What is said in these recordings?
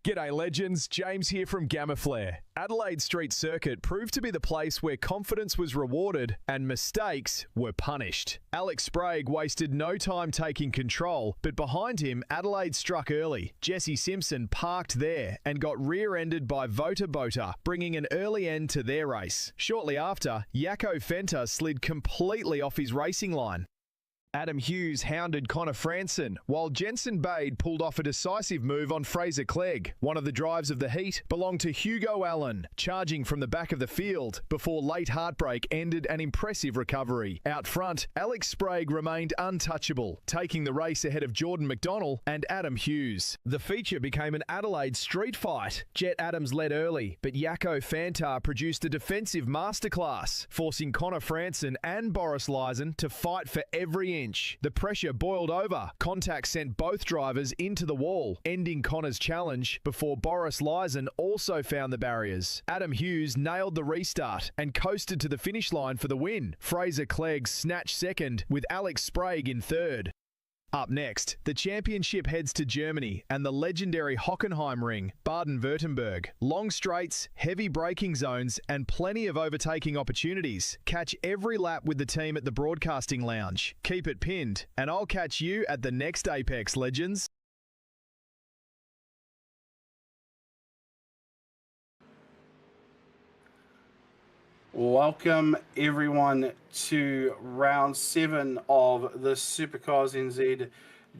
G'day legends, James here from Gamma Flare. Adelaide Street Circuit proved to be the place where confidence was rewarded and mistakes were punished. Alex Sprague wasted no time taking control, but behind him Adelaide struck early. Jesse Simpson parked there and got rear-ended by Vota Bota, bringing an early end to their race. Shortly after, Jaco Fenter slid completely off his racing line. Adam Hughes hounded Connor Franson, while Jensen Bade pulled off a decisive move on Fraser Clegg. One of the drives of the heat belonged to Hugo Allen, charging from the back of the field before late heartbreak ended an impressive recovery. Out front, Alex Sprague remained untouchable, taking the race ahead of Jordan McDonnell and Adam Hughes. The feature became an Adelaide street fight. Jet Adams led early, but Jaco Fantar produced a defensive masterclass, forcing Connor Franson and Boris Lyson to fight for every inch. The pressure boiled over. Contact sent both drivers into the wall, ending Connor's challenge before Boris Lyson also found the barriers. Adam Hughes nailed the restart and coasted to the finish line for the win. Fraser Clegg snatched second with Alex Sprague in third. Up next, the championship heads to Germany and the legendary Hockenheimring, Baden-Württemberg. Long straights, heavy braking zones, and plenty of overtaking opportunities. Catch every lap with the team at the broadcasting lounge. Keep it pinned, and I'll catch you at the next Apex, legends. Welcome everyone to round 7 of the SuperCars NZ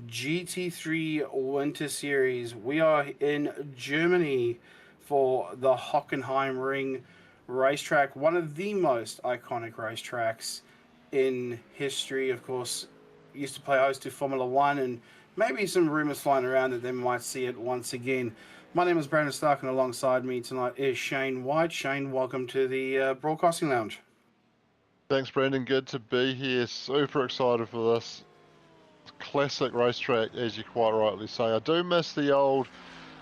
GT3 Winter Series. We are in Germany for the Hockenheimring racetrack, one of the most iconic racetracks in history. Of course, used to play host to Formula One, and maybe some rumors flying around that they might see it once again. My name is Brandon Stark, and alongside me tonight is Shane White. Shane, welcome to the Broadcasting Lounge. Thanks, Brandon. Good to be here. Super excited for this classic racetrack, as you quite rightly say. I do miss the old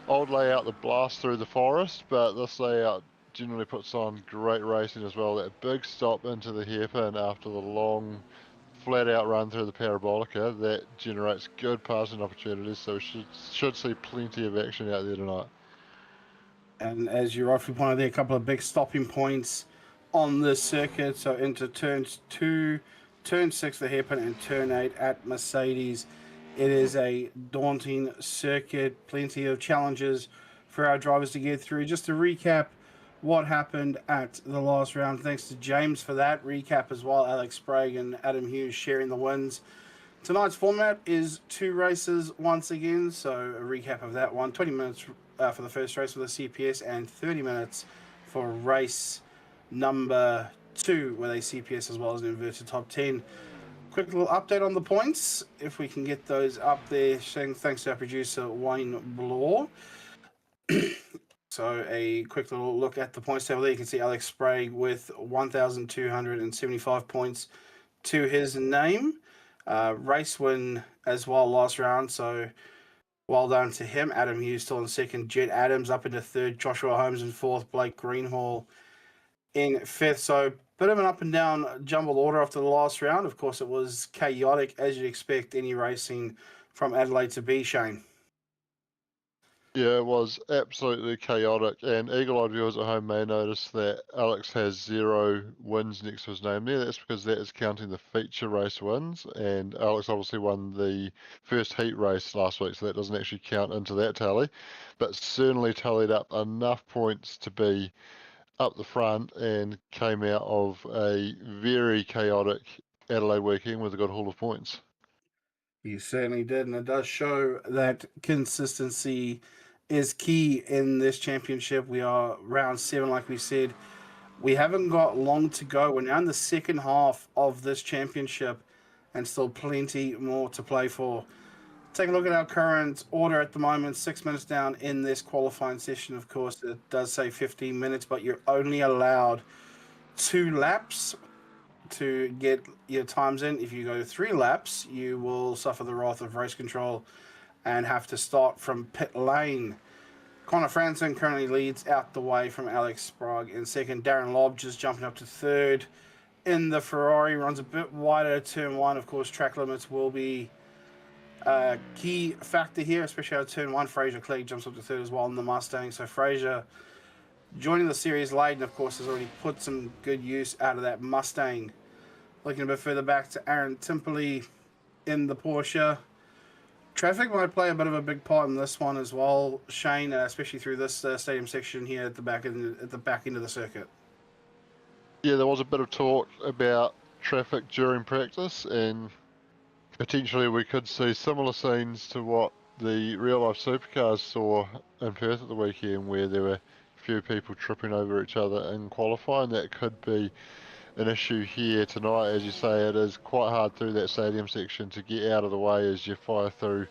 layout, the blast through the forest, but this layout generally puts on great racing as well. That big stop into the hairpin after the long flat-out run through the Parabolica, that generates good passing opportunities, so we should see plenty of action out there tonight. And as you rightfully pointed out, there are a couple of big stopping points on this circuit. So into turns 2, turn 6, the hairpin, and turn 8 at Mercedes. It is a daunting circuit, plenty of challenges for our drivers to get through. Just to recap what happened at the last round, thanks to James for that recap as well. Alex Sprague and Adam Hughes sharing the wins. Tonight's format is 2 races once again, so a recap of that one. 20 minutes for the first race with the CPS, and 30 minutes for race number 2 with a CPS as well as an inverted top 10. Quick little update on the points, if we can get those up there. Thanks to our producer Wayne Bloor. So a quick little look at the points table there. You can see Alex Sprague with 1,275 points to his name. Race win as well last round, so well done to him. Adam Hughes still in second, Jet Adams up into third, Joshua Holmes in fourth, Blake Greenhall in fifth. So bit of an up and down jumbled order after the last round. Of course, it was chaotic, as you'd expect any racing from Adelaide to be, Shane. Yeah, it was absolutely chaotic, and eagle-eyed viewers at home may notice that Alex has 0 wins next to his name there. That's because that is counting the feature race wins, and Alex obviously won the first heat race last week, so that doesn't actually count into that tally, but certainly tallied up enough points to be up the front and came out of a very chaotic Adelaide weekend with a good haul of points. You certainly did, and it does show that consistency is key in this championship. We are round 7, like we said. We haven't got long to go. We're now in the second half of this championship and still plenty more to play for. Take a look at our current order at the moment. 6 minutes down in this qualifying session. Of course, it does say 15 minutes, but you're only allowed 2 laps to get your times in. If you go 3 laps, you will suffer the wrath of race control and have to start from pit lane. Connor Franson currently leads out the way from Alex Sprague in second. Darren Lobb just jumping up to third in the Ferrari, runs a bit wider at turn 1. Of course, track limits will be Key factor here, especially out of turn 1, Fraser Clegg jumps up to third as well in the Mustang. So Fraser joining the series late, and of course has already put some good use out of that Mustang. Looking a bit further back to Aaron Timperley in the Porsche. Traffic might play a bit of a big part in this one as well, Shane, especially through this stadium section here at the back end of the circuit. Yeah, there was a bit of talk about traffic during practice, and potentially we could see similar scenes to what the real-life supercars saw in Perth at the weekend, where there were a few people tripping over each other in qualifying. That could be an issue here tonight. As you say, it is quite hard through that stadium section to get out of the way as you fire through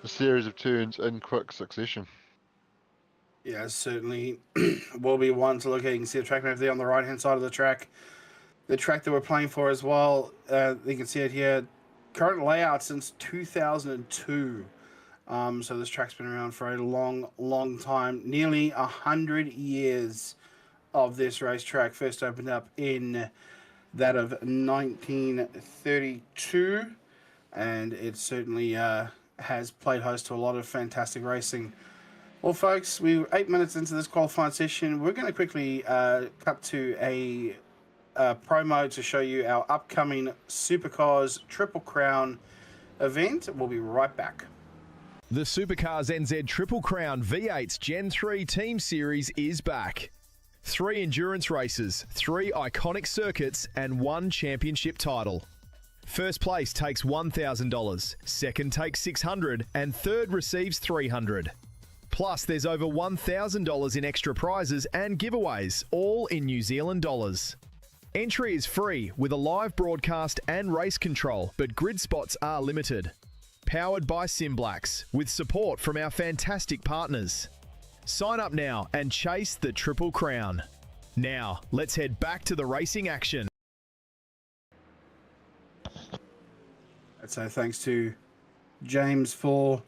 a series of turns in quick succession. Yeah, certainly will be one to look at. You can see the track map there on the right-hand side of the track. The track that we're playing for as well, you can see it here. Current layout since 2002. So this track's been around for a long, long time. Nearly 100 years of this racetrack. First opened up in that of 1932. And it certainly has played host to a lot of fantastic racing. Well, folks, we're 8 minutes into this qualifying session. We're going to quickly cut to a promo to show you our upcoming SuperCars Triple Crown event. We'll be right back. The SuperCars NZ Triple Crown V8's Gen 3 Team Series is back. 3 endurance races, 3 iconic circuits, and 1 championship title. First place takes $1,000, second takes $600, and third receives $300. Plus, there's over $1,000 in extra prizes and giveaways, all in New Zealand dollars. Entry is free with a live broadcast and race control, but grid spots are limited. Powered by Simblacks, with support from our fantastic partners. Sign up now and chase the Triple Crown. Now, let's head back to the racing action. So thanks to James for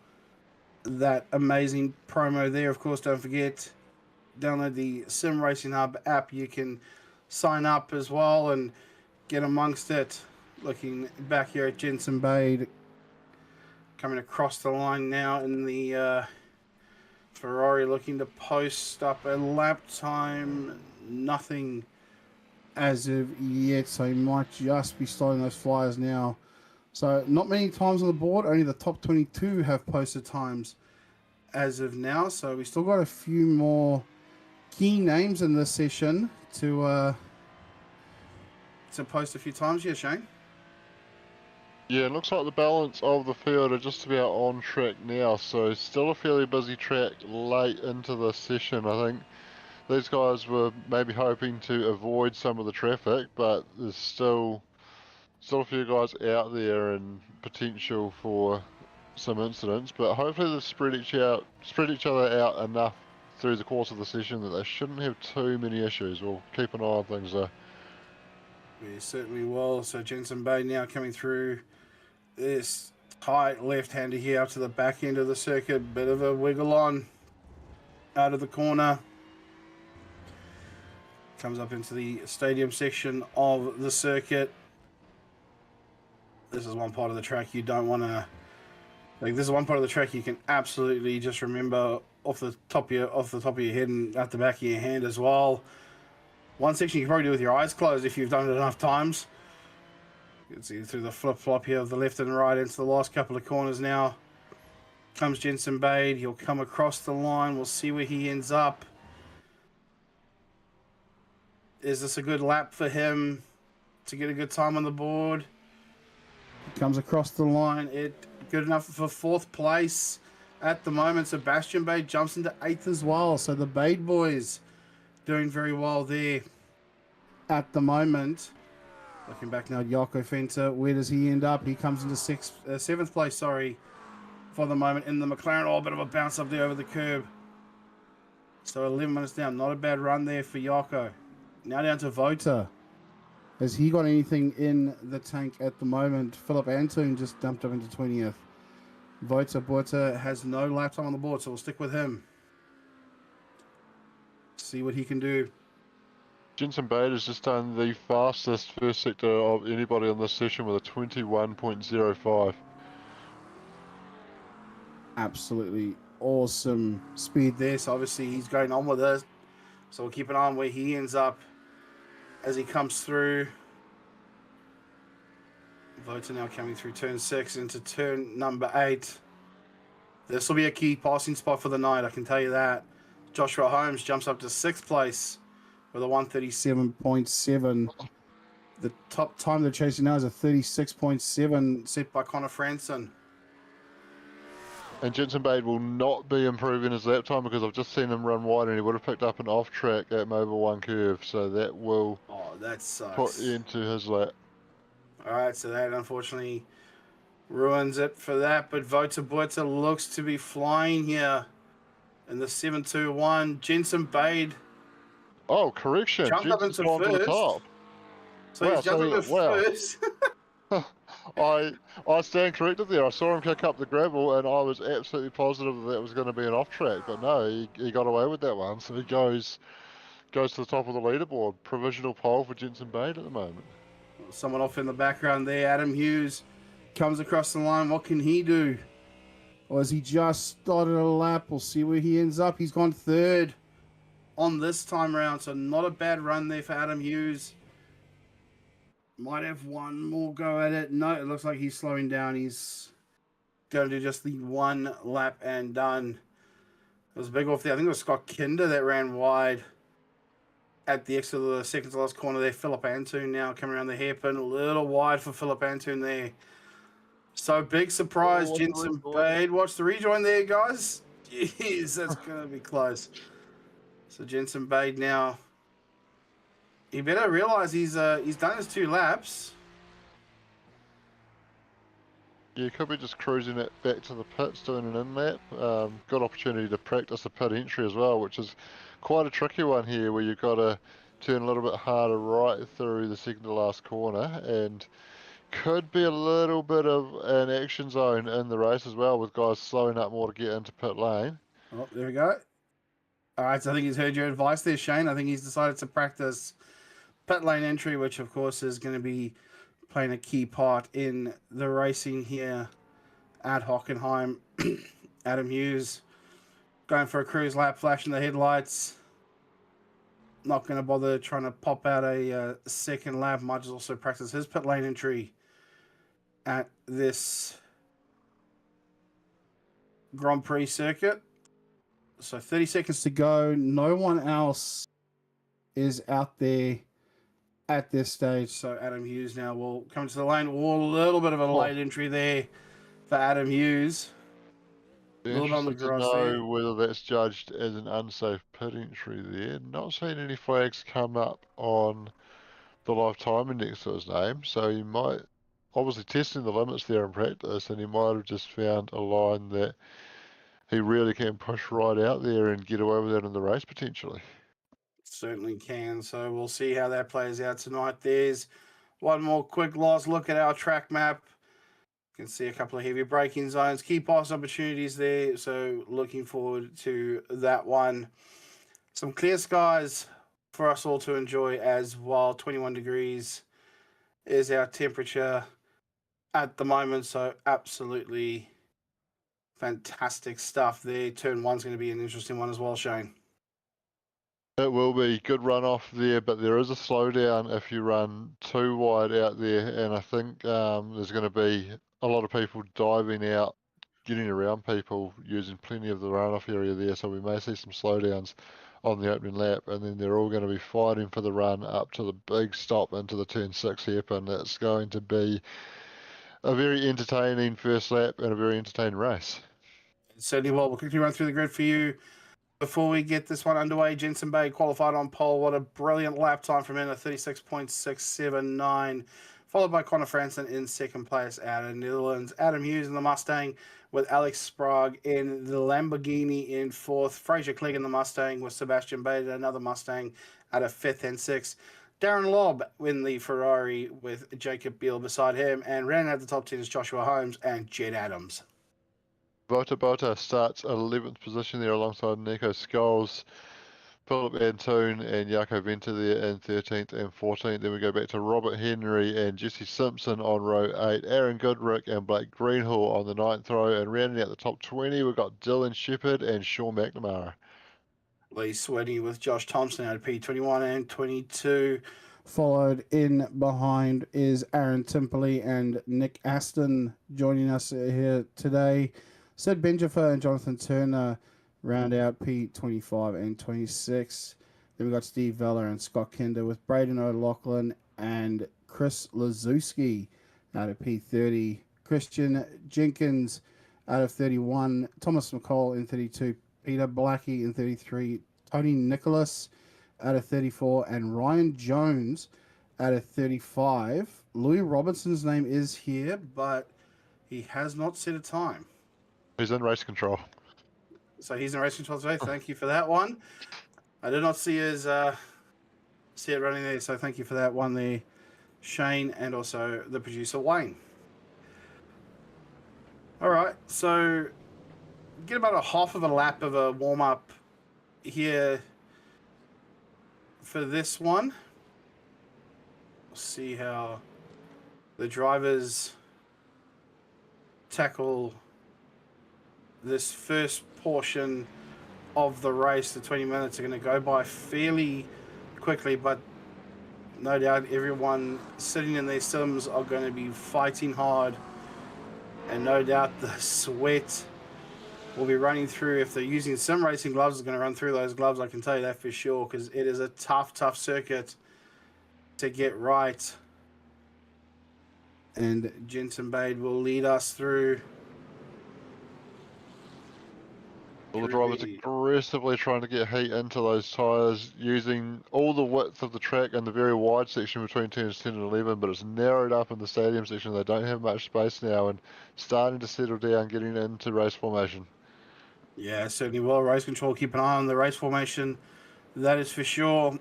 that amazing promo there. Of course, don't forget, download the Sim Racing Hub app. You can sign up as well and get amongst it. Looking back here at Jensen Bade coming across the line now in the Ferrari, looking to post up a lap time. Nothing as of yet, so he might just be starting those flyers now. So not many times on the board, only the top 22 have posted times as of now. So we still got a few more key names in this session to post a few times. Yeah, Shane? Yeah, it looks like the balance of the field are just about on track now, so still a fairly busy track late into the session. I think these guys were maybe hoping to avoid some of the traffic, but there's still a few guys out there and potential for some incidents, but hopefully they've spread each other out enough through the course of the session that they shouldn't have too many issues. We'll keep an eye on things there. We certainly will. So Jensen Bade now coming through this tight left-hander here up to the back end of the circuit. Bit of a wiggle on out of the corner. Comes up into the stadium section of the circuit. This is one part of the track you don't want to... this is one part of the track you can absolutely just remember off the top of your head and at the back of your hand as well. One section you can probably do with your eyes closed if you've done it enough times. You can see through the flip-flop here of the left and right into the last couple of corners now. Comes Jensen Bade. He'll come across the line. We'll see where he ends up. Is this a good lap for him to get a good time on the board? He comes across the line. Good enough for 4th place at the moment. Sebastian Bade jumps into 8th as well. So the Bade boys doing very well there at the moment. Looking back now at Jaco Fenter, where does he end up? He comes into 7th place, sorry, for the moment in the McLaren. Oh, a bit of a bounce up there over the curb. So 11 minutes down. Not a bad run there for Jaco. Now down to Vota. Has he got anything in the tank at the moment? Philip Antoon just dumped up into 20th. Vota has no lap time on the board, so we'll stick with him. See what he can do. Jensen Bade has just done the fastest first sector of anybody on this session with a 21.05. Absolutely awesome speed there. So obviously he's going on with it. So we'll keep an eye on where he ends up as he comes through. Vota now coming through turn 6 into turn number 8. This will be a key passing spot for the night, I can tell you that. Joshua Holmes jumps up to 6th place with a 137.7. The top time they're chasing now is a 36.7 set by Connor Franson. And Jensen Bade will not be improving his lap time because I've just seen him run wide and he would have picked up an off track at Mobile 1 curve. So that will that sucks. put into his lap. All right, so that unfortunately ruins it for that. But Vota Buerta looks to be flying here in the 721. Jensen Bade. Oh, correction. Jumped up Jensen's into gone to the first. top. So he's jumped into first. I stand corrected there. I saw him kick up the gravel and I was absolutely positive that was going to be an off track, but no, he got away with that one. So he goes to the top of the leaderboard. Provisional pole for Jensen Bade at the moment. Someone off in the background there. Adam Hughes comes across the line. What can he do? Or has he just started a lap? We'll see where he ends up. He's gone 3rd on this time round, so not a bad run there for Adam Hughes. Might have one more go at it. No, it looks like he's slowing down. He's going to do just the 1 lap and done. It was a big off there. I think it was Scott Kinder that ran wide at the exit of the second to last corner there. Philip Antoon now coming around the hairpin. A little wide for Philip Antoon there. So big surprise, Jensen Bade. Watch the rejoin there, guys. Jeez, that's going to be close. So Jensen Bade now. He better realize he's done his 2 laps. Yeah, he could be just cruising it back to the pits, doing an in-lap. Good opportunity to practice a pit entry as well, which is quite a tricky one here, where you've got to turn a little bit harder right through the second to last corner, and could be a little bit of an action zone in the race as well, with guys slowing up more to get into pit lane. Oh, there we go. All right, so I think he's heard your advice there, Shane. I think he's decided to practice pit lane entry, which of course is going to be playing a key part in the racing here at Hockenheim. Adam Hughes going for a cruise lap, flashing the headlights. Not going to bother trying to pop out a second lap. Might just also practice his pit lane entry at this Grand Prix circuit. So 30 seconds to go. No one else is out there at this stage. So Adam Hughes now will come to the lane. Oh, a little bit of a late entry there for Adam Hughes. A little bit on the grass there. Whether that's judged as an unsafe pit entry there. Not seeing any flags come up on the live timing next to his name. So he might, obviously testing the limits there in practice, and he might have just found a line that he really can push right out there and get away with that in the race potentially. Certainly can. So we'll see how that plays out tonight. There's one more quick last look at our track map. You can see a couple of heavy braking zones, key pass opportunities there. So looking forward to that one. Some clear skies for us all to enjoy as well. 21 degrees is our temperature at the moment. So absolutely fantastic stuff there. Turn 1's going to be an interesting one as well, Shane. It will be good run off there, but there is a slowdown if you run too wide out there, and I think there's going to be a lot of people diving out, getting around people, using plenty of the runoff area there, so we may see some slowdowns on the opening lap, and then they're all going to be fighting for the run up to the big stop into the turn 6 hairpin. It's going to be a very entertaining first lap and a very entertaining race. Certainly will. We'll quickly run through the grid for you before we get this one underway. Jensen Bade qualified on pole. What a brilliant lap time from him, a 36.679. Followed by Connor Franson in second place out of Netherlands. Adam Hughes in the Mustang with Alex Sprague in the Lamborghini in fourth. Fraser Clegg in the Mustang with Sebastian Bade, another Mustang, at a fifth and sixth. Darren Lobb in the Ferrari with Jacob Beal beside him. And rounding out the top 10 is Joshua Holmes and Jed Adams. Vota starts 11th position there alongside Nico Scholes. Philip Antoon and Jaco Venter there in 13th and 14th. Then we go back to Robert Henry and Jesse Simpson on row 8. Aaron Goodrick and Blake Greenhill on the 9th row. And rounding out the top 20, we've got Dylan Shepherd and Sean McNamara. Lee Sweaty with Josh Thompson out of P21 and 22. Followed in behind is Aaron Timperley and Nick Aston joining us here today. Sid Benjafer and Jonathan Turner round out P25 and 26. Then we've got Steve Vella and Scott Kinder with Braden O'Loughlin and Chris Lazuski out of P30. Christian Jenkins out of 31. Thomas McCall in 32. Peter Blackie in 33. Tony Nicholas out of 34. And Ryan Jones out of 35. Louis Robinson's name is here, but he has not set a time. He's in race control. So he's in race control today. Thank you for that one. I did not see his see it running there, so thank you for that one there, Shane, and also the producer Wayne. All right, so get about a half of a lap of a warm up here for this one. We'll see how the drivers tackle this first portion of the race. The 20 minutes are going to go by fairly quickly, but no doubt everyone sitting in their sims are going to be fighting hard, and no doubt the sweat will be running through. If they're using sim racing gloves, it's going to run through those gloves, I can tell you that for sure, because it is a tough circuit to get right. And Jensen Bade will lead us through. Well, the driver's aggressively trying to get heat into those tyres, using all the width of the track and the very wide section between turns 10 and 11, but it's narrowed up in the stadium section. They don't have much space now and starting to settle down, getting into race formation. Yeah, certainly will. Race control, keep an eye on the race formation. That is for sure.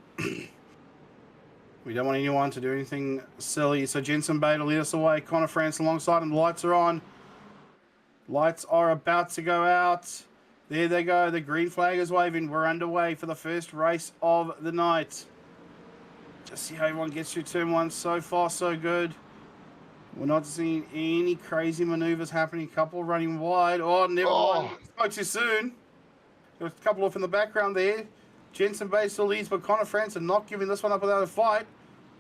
We don't want anyone to do anything silly. So Jensen Bate will lead us away. Connor France alongside him. The lights are on. Lights are about to go out. There they go. The green flag is waving. We're underway for the first race of the night. Just see how everyone gets through turn one. So far, so good. We're not seeing any crazy maneuvers happening. Couple running wide. Oh, never mind. Spoke too soon. There's a couple off in the background there. Jensen Bay still leads, but Connor Franson not giving this one up without a fight.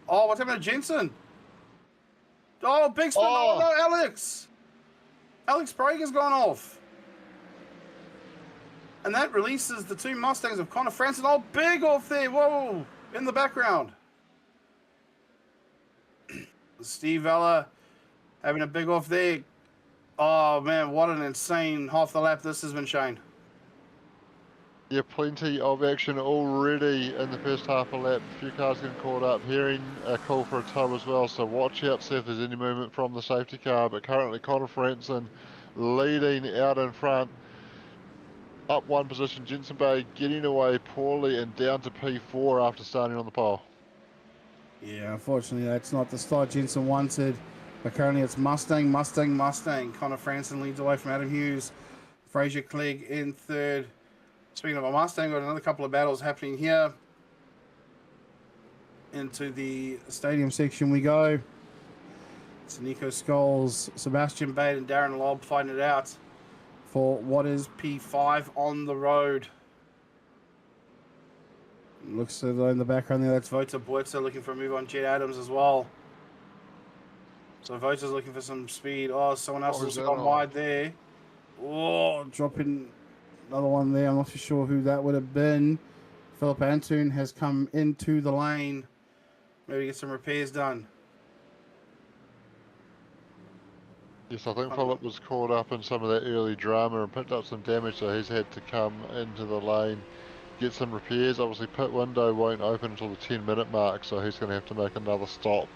Oh, what's happening to Jensen? Oh, big spin. Oh, no, Alex. Alex Sprague has gone off. And that releases the two Mustangs of Connor Franson. Oh, big off there. Whoa, in the background. Steve Vella having a big off there. Oh, man, what an insane half the lap this has been, Shane. Yeah, plenty of action already in the first half of lap. A few cars getting caught up. Hearing a call for a tow as well, so watch out, see if there's any movement from the safety car. But currently Connor Franson leading out in front. Up one position, Jensen Bay getting away poorly and down to P4 after starting on the pole. Yeah, unfortunately that's not the start Jensen wanted. But currently it's Mustang. Connor Franson leads away from Adam Hughes. Fraser Clegg in third. Speaking of a Mustang, we've got another couple of battles happening here. Into the stadium section we go. It's Nico Scholes, Sebastian Bate and Darren Lobb fighting it out for what is P5 on the road. Looks as though in the background there, that's Vota Buerta looking for a move on Jed Adams as well. So Vota's looking for some speed. Oh, someone else has gone wide there. Oh, dropping another one there. I'm not too sure who that would have been. Philip Antoon has come into the lane. Maybe get some repairs done. Yes, I think Philip was caught up in some of that early drama and picked up some damage, so he's had to come into the lane, get some repairs. Obviously, pit window won't open until the 10-minute mark, so he's going to have to make another stop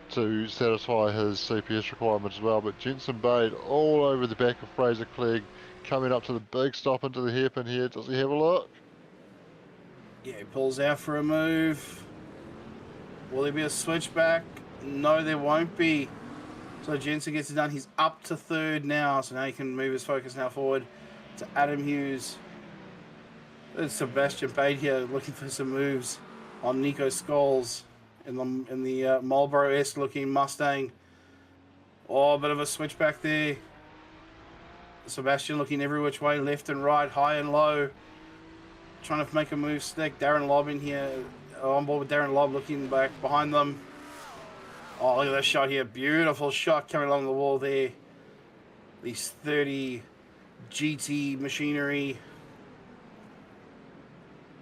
to satisfy his CPS requirements as well. But Jensen Bade all over the back of Fraser Clegg, coming up to the big stop into the hairpin here. Does he have a look? Yeah, he pulls out for a move. Will there be a switchback? No, there won't be. So Jensen gets it done. He's up to third now, so now he can move his focus now forward to Adam Hughes. There's Sebastian Bate here looking for some moves on Nico Scholes in the Marlboro-esque looking Mustang. Oh, a bit of a switch back there. Sebastian looking every which way, left and right, high and low. Trying to make a move stick. Darren Lobb in here. On board with Darren Lobb looking back behind them. Oh, look at that shot here. Beautiful shot coming along the wall there. These 30 GT machinery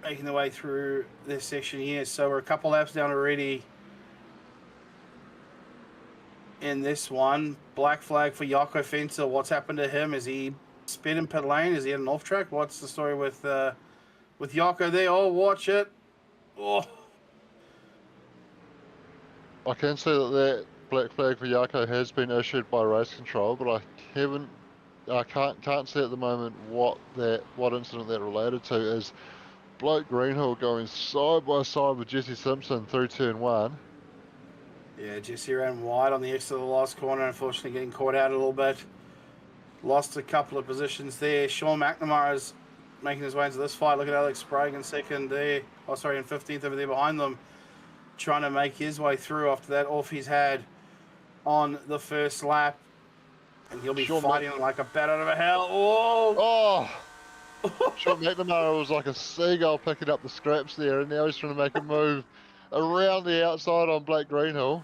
making their way through this section here. So we're a couple laps down already in this one. Black flag for Jaco Fenter. What's happened to him? Is he spin in pit lane? Is he at an off track? What's the story with Jaco there? Oh, watch it. Oh. I can see that black flag for Jaco has been issued by race control, but I can't see at the moment what incident that related to. Is Blake Greenhill going side by side with Jesse Simpson through turn 1. Yeah, Jesse ran wide on the exit of the last corner, unfortunately getting caught out a little bit. Lost a couple of positions there. Sean McNamara is making his way into this fight. Look at Alex Sprague in second there. Oh, sorry, in 15th over there behind them. Trying to make his way through after that off he's had on the first lap. And he'll be fighting like a bat out of a hell. Oh! Sean McNamara was like a seagull picking up the scraps there, and now he's trying to make a move around the outside on Blake Greenhill.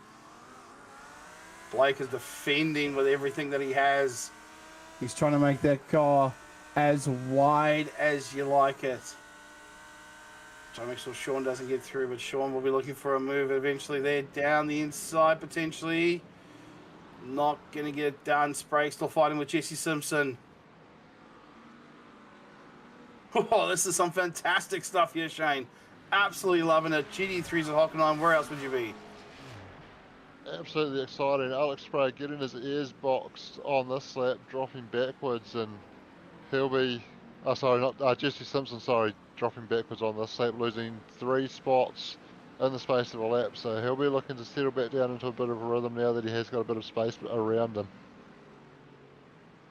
Blake is defending with everything that he has. He's trying to make that car as wide as you like it. Trying to make sure Sean doesn't get through, but Sean will be looking for a move eventually there down the inside potentially. Not going to get it done. Sprague still fighting with Jesse Simpson. Oh, this is some fantastic stuff here, Shane. Absolutely loving it. GT3s at Hockenheim. Where else would you be? Absolutely exciting. Alex Sprague getting his ears boxed on this lap, dropping backwards, and he'll be... Jesse Simpson, dropping backwards on this lap, losing 3 spots in the space of a lap. So he'll be looking to settle back down into a bit of a rhythm now that he has got a bit of space around him.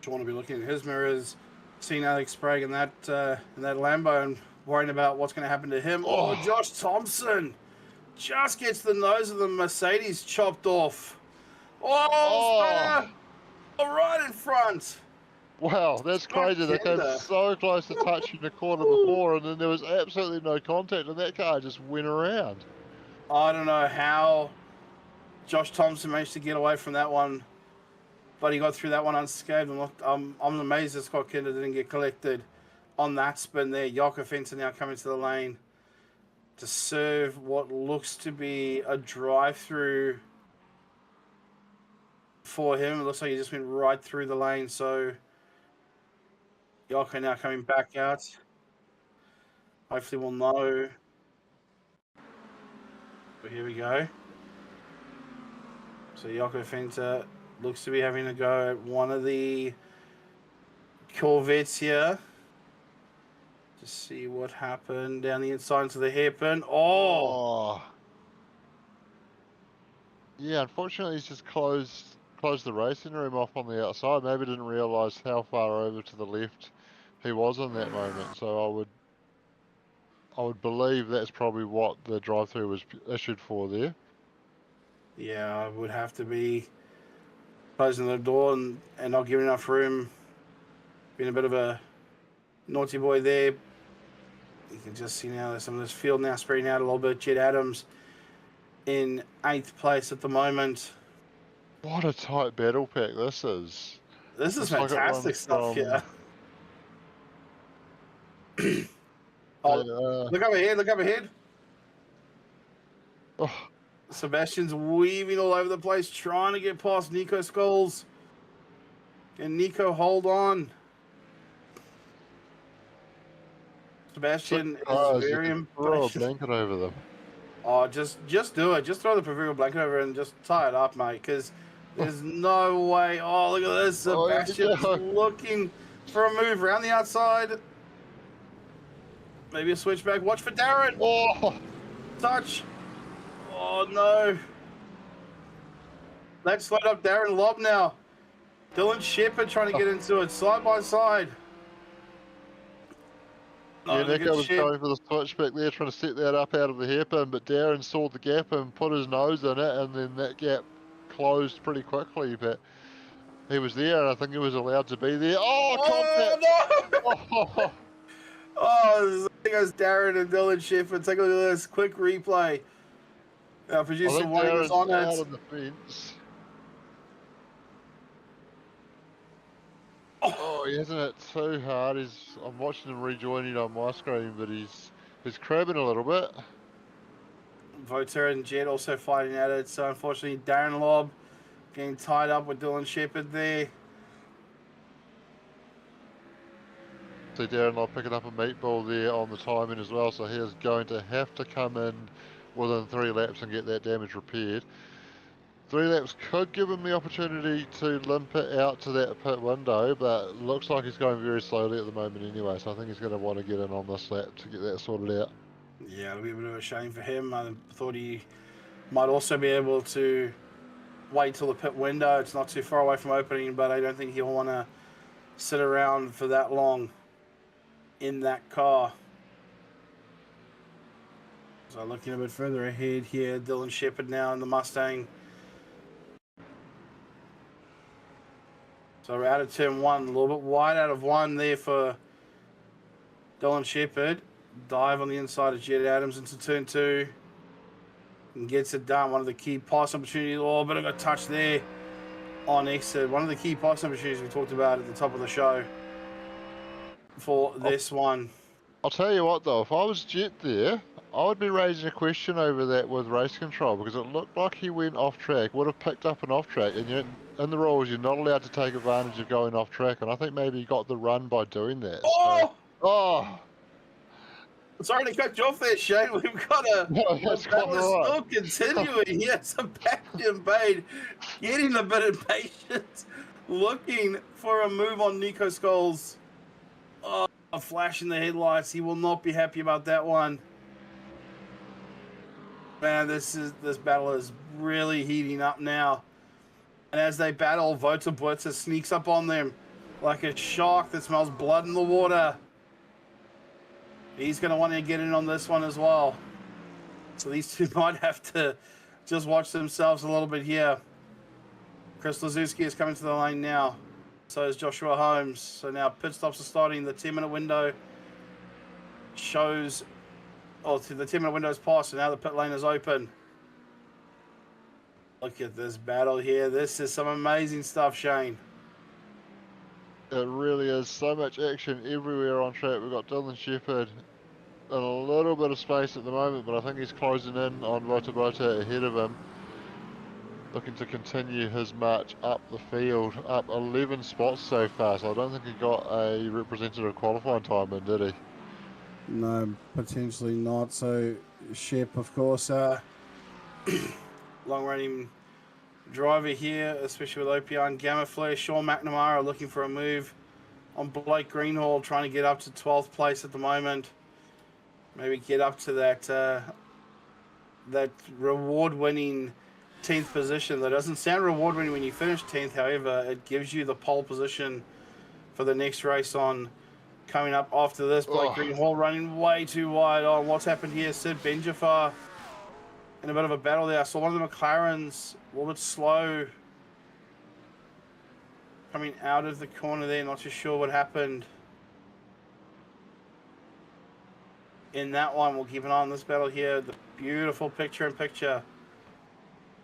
Sean will be looking at his mirrors, seeing Alex Sprague in that Lambo and worrying about what's going to happen to him. Oh, Josh Thompson just gets the nose of the Mercedes chopped off. Oh, right in front. Wow, that's crazy. They came so close to touching the corner before, and then there was absolutely no contact, and that car just went around. I don't know how Josh Thompson managed to get away from that one, but he got through that one unscathed. I'm amazed that Scott Kinder didn't get collected on that spin there. Jaco Fenter now coming to the lane to serve what looks to be a drive-through for him. It looks like he just went right through the lane, so Jaco now coming back out. Hopefully we'll know. But here we go. So Jaco Fenter looks to be having a go at one of the Corvettes here. To see what happened down the inside into the hairpin. Oh! Yeah, unfortunately he's just closed the racing room off on the outside. Maybe didn't realise how far over to the left he was in that moment. So I would believe that's probably what the drive-through was issued for there. Yeah, I would have to be closing the door and not giving enough room. Being a bit of a naughty boy there. You can just see now some of this field now spreading out a little bit. Jed Adams in 8th place at the moment. What a tight battle pack this is. This is fantastic stuff, yeah. Look up ahead. Oh. Sebastian's weaving all over the place, trying to get past Nico Scholes. And Nico, hold on. Sebastian is very impatient. Throw a blanket over them. Oh, just do it. Just throw the proverbial blanket over and just tie it up, mate, because there's no way. Oh, look at this. Sebastian's looking for a move around the outside. Maybe a switchback. Watch for Darren. Oh! Touch. Oh, no. Let's slide up Darren Lobb now. Dylan Shepherd trying to get into it side by side. Yeah, Not in a Nico good was shape. going for the switch back there, trying to set that up out of the hairpin, but Darren saw the gap and put his nose in it, and then that gap closed pretty quickly, but he was there, and I think he was allowed to be there. Oh, contact! Oh, no! Oh, Oh, there goes Darren and Dylan Shepherd. Take a look at this quick replay. Our I producer think Wayne was Darren's on out it. of the fence. Oh, he hasn't hit too hard. I'm watching him rejoining on my screen, but he's crabbing a little bit. Voter and Jed also fighting at it. So unfortunately, Darren Lobb getting tied up with Dylan Shepherd there. See Darren Lott picking up a meatball there on the timing as well, so he is going to have to come in within 3 laps and get that damage repaired. 3 laps could give him the opportunity to limp it out to that pit window, but it looks like he's going very slowly at the moment anyway, so I think he's going to want to get in on this lap to get that sorted out. Yeah, it'll be a bit of a shame for him. I thought he might also be able to wait till the pit window. It's not too far away from opening, but I don't think he'll want to sit around for that long in that car. So looking a bit further ahead here, Dylan Shepherd now in the Mustang. So we're out of turn 1, a little bit wide out of 1 there for Dylan Shepherd. Dive on the inside of Jed Adams into turn 2. And gets it done. One of the key pass opportunities. Oh, a bit of a touch there on exit. One of the key pass opportunities we talked about at the top of the show for this one. I'll tell you what though, if I was Jet there, I would be raising a question over that with race control, because it looked like he went off track, would have picked up an off track, and in the rules you're not allowed to take advantage of going off track, and I think maybe he got the run by doing that. Oh! So, oh! Sorry to cut you off there, Shane. We've got a That's battle quite is right. still continuing. Yes, Sebastian Bade getting a bit impatient, looking for a move on Nico Scholes. Oh, a flash in the headlights. He will not be happy about that one. Man, this battle is really heating up now. And as they battle, Wouter Blitzer sneaks up on them like a shark that smells blood in the water. He's going to want to get in on this one as well. So these two might have to just watch themselves a little bit here. Chris Lazuski is coming to the lane now. So is Joshua Holmes. So now pit stops are starting. The 10-minute window shows... Oh, the 10-minute window is passed, so now the pit lane is open. Look at this battle here. This is some amazing stuff, Shane. It really is. So much action everywhere on track. We've got Dylan Shepherd in a little bit of space at the moment, but I think he's closing in on Bota ahead of him. Looking to continue his march up the field, up 11 spots so far, so I don't think he got a representative qualifying time in, did he? No, potentially not. So Shep, of course, long-running driver here, especially with OPR and Gamma Flare. Sean McNamara looking for a move on Blake Greenhall, trying to get up to 12th place at the moment. Maybe get up to that reward-winning 10th position. That doesn't sound reward-winning when you finish 10th, however, it gives you the pole position for the next race on. Coming up after this, Blake Greenhall running way too wide. Oh, what's happened here? Sid Benjafar in a bit of a battle there. I saw one of the McLarens a little bit slow coming out of the corner there. Not too sure what happened in that one. We'll keep an eye on this battle here. The beautiful picture-in-picture